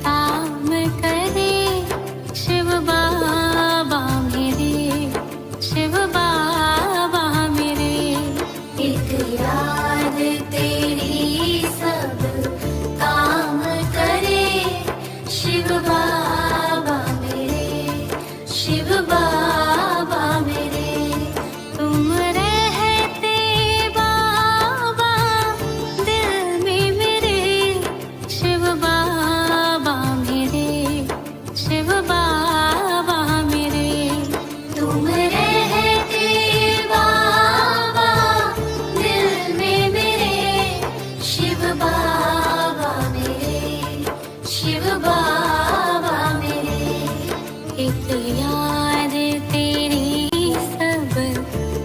काम करे, शिव बाबा मेरे, शिव बाबा मेरे। एक याद तेरी सब काम करे, शिव बाबा मेरे, शिव बाबा मेरे। तुम रहते बाबा दिल में मेरे, शिव बाबा मेरे, शिव बाबा मेरे। तुम रहते बाबा दिल में मेरे, शिव बाबा मेरे, शिव बाबा मेरे। एक याद तेरी सब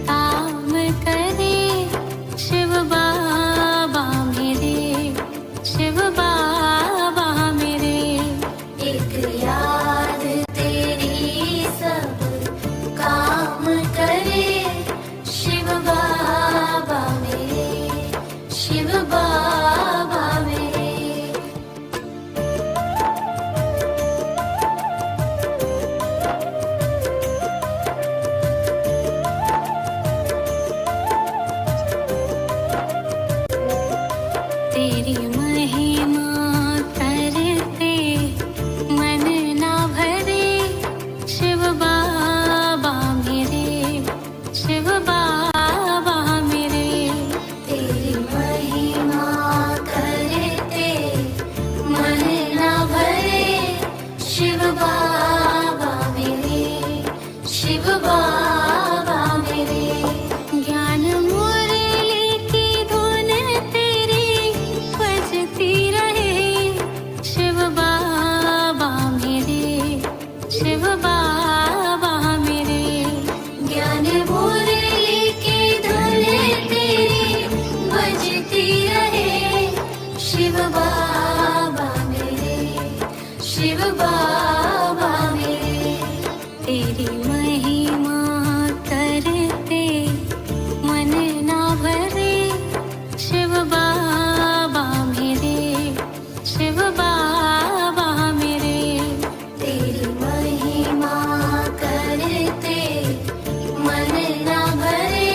काम करे, शिव बाबा मेरे, शिव बाबा मेरे। एक याद तेरी सब काम करे, शिव बाबा मेरे, शिव बाबा मेरे। तेरी महिमा करते मन तेरी महिमा करते मन ना भरे शिव बाबा मेरे, शिव बाबा मेरे। तेरी महिमा करते मन ना भरे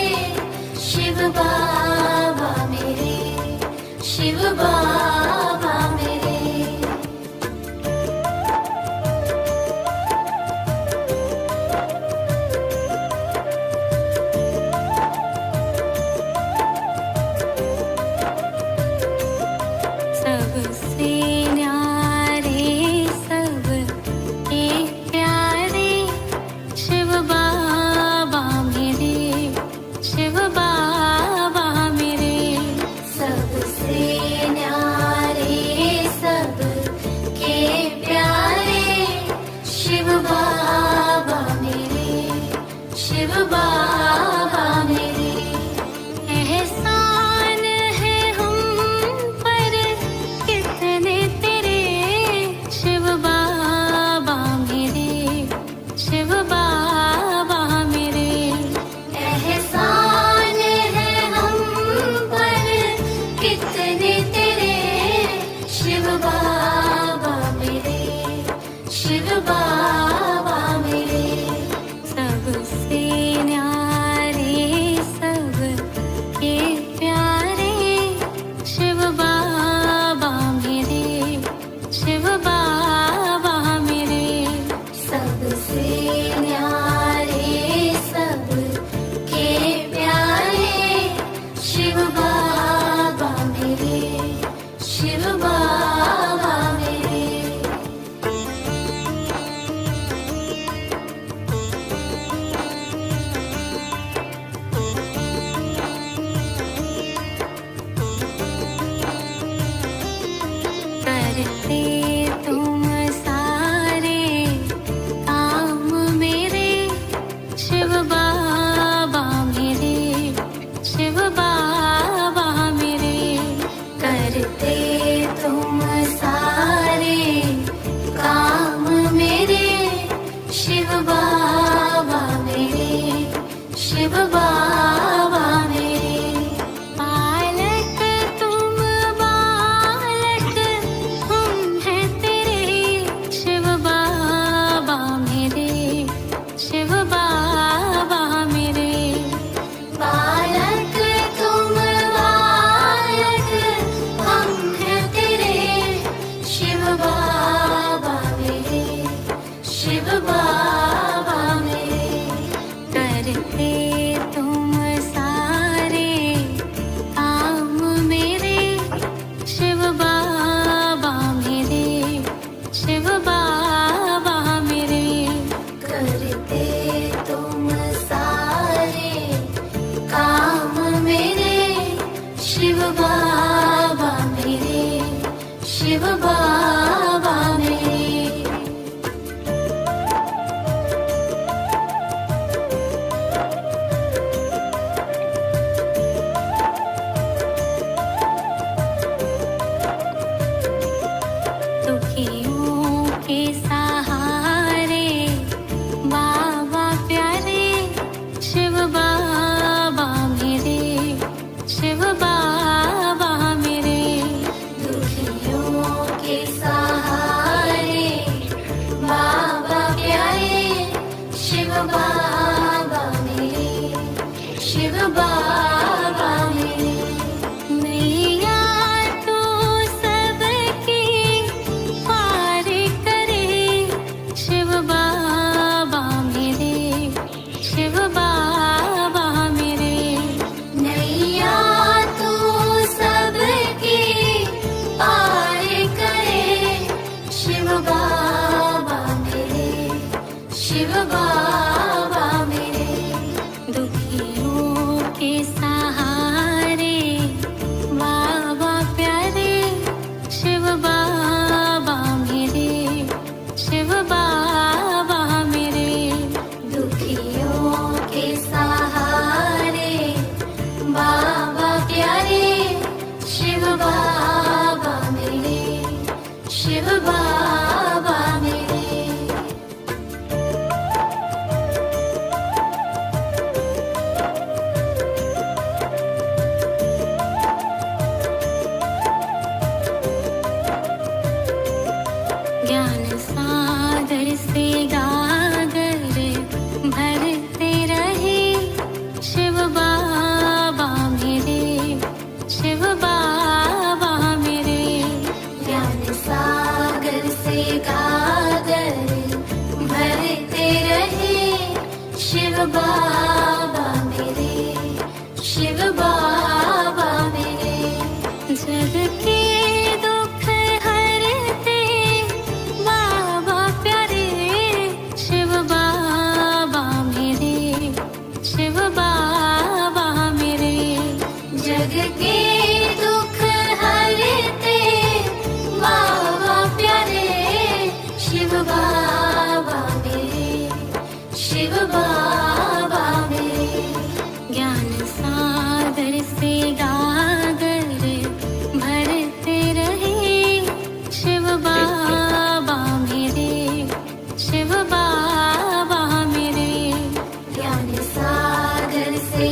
शिव बाबा मेरे, शिव बाबा मेरे। सबसे न्यारे सब के प्यारे शिव बाबा मेरे, शिव बाबा मेरे। सबसे न्यारे सब के प्यारे शिव बाबा मेरे, शिव बाबा मेरे। एहसान है हम पर कितने तेरे शिव बाबा मेरे, शिव बाबा मेरे। एहसान है हम पर कितने तेरे शिव बाबा मेरे, शिव बाबा मेरे। सबसे न्यारे सब के प्यारे शिव बाबा मेरे, शिव बाबा मेरे। सबसे न्यारे सब के प्यारे शिव बाबा मेरे, शिव बाबा मेरे। करते तुम सारे काम मेरे शिव बाबा मेरे, शिव बाबा मेरे। करते तुम सारे काम मेरे शिव बाबा मेरे, शिव बाबा मेरे। पालक तुम बालक हम हैं तेरे शिव बाबा मेरे, शिव बाबा मेरे। पालक तुम बालक हम हैं तेरे शिव बाबा मेरे, शिव बाबा मेरे। करते तुम सारे काम मेरे शिव बाबा मेरे, शिव बाबा मेरे। करते तुम सारे काम मेरे शिव बाबा मेरे, शिव बाबा मेरे। दुखियों के सहारे बाबा प्यारे शिव बाबा मेरे, शिव बाबा मेरे। दुखियों के सहारे बाबा प्यारे शिव बाबा मेरे, शिव बाबा मेरे। नैया तो सबकी पार करे शिव बाबा मेरे, शिव बाबा मेरे। नैया तो सबकी पार करे शिव बाबा मेरे, शिव बाबा शिव बाबा मेरे। ज्ञान सागर से गागर भरते रहे शिव बाबा मेरे, शिव बाबा मेरे। ज्ञान सागर से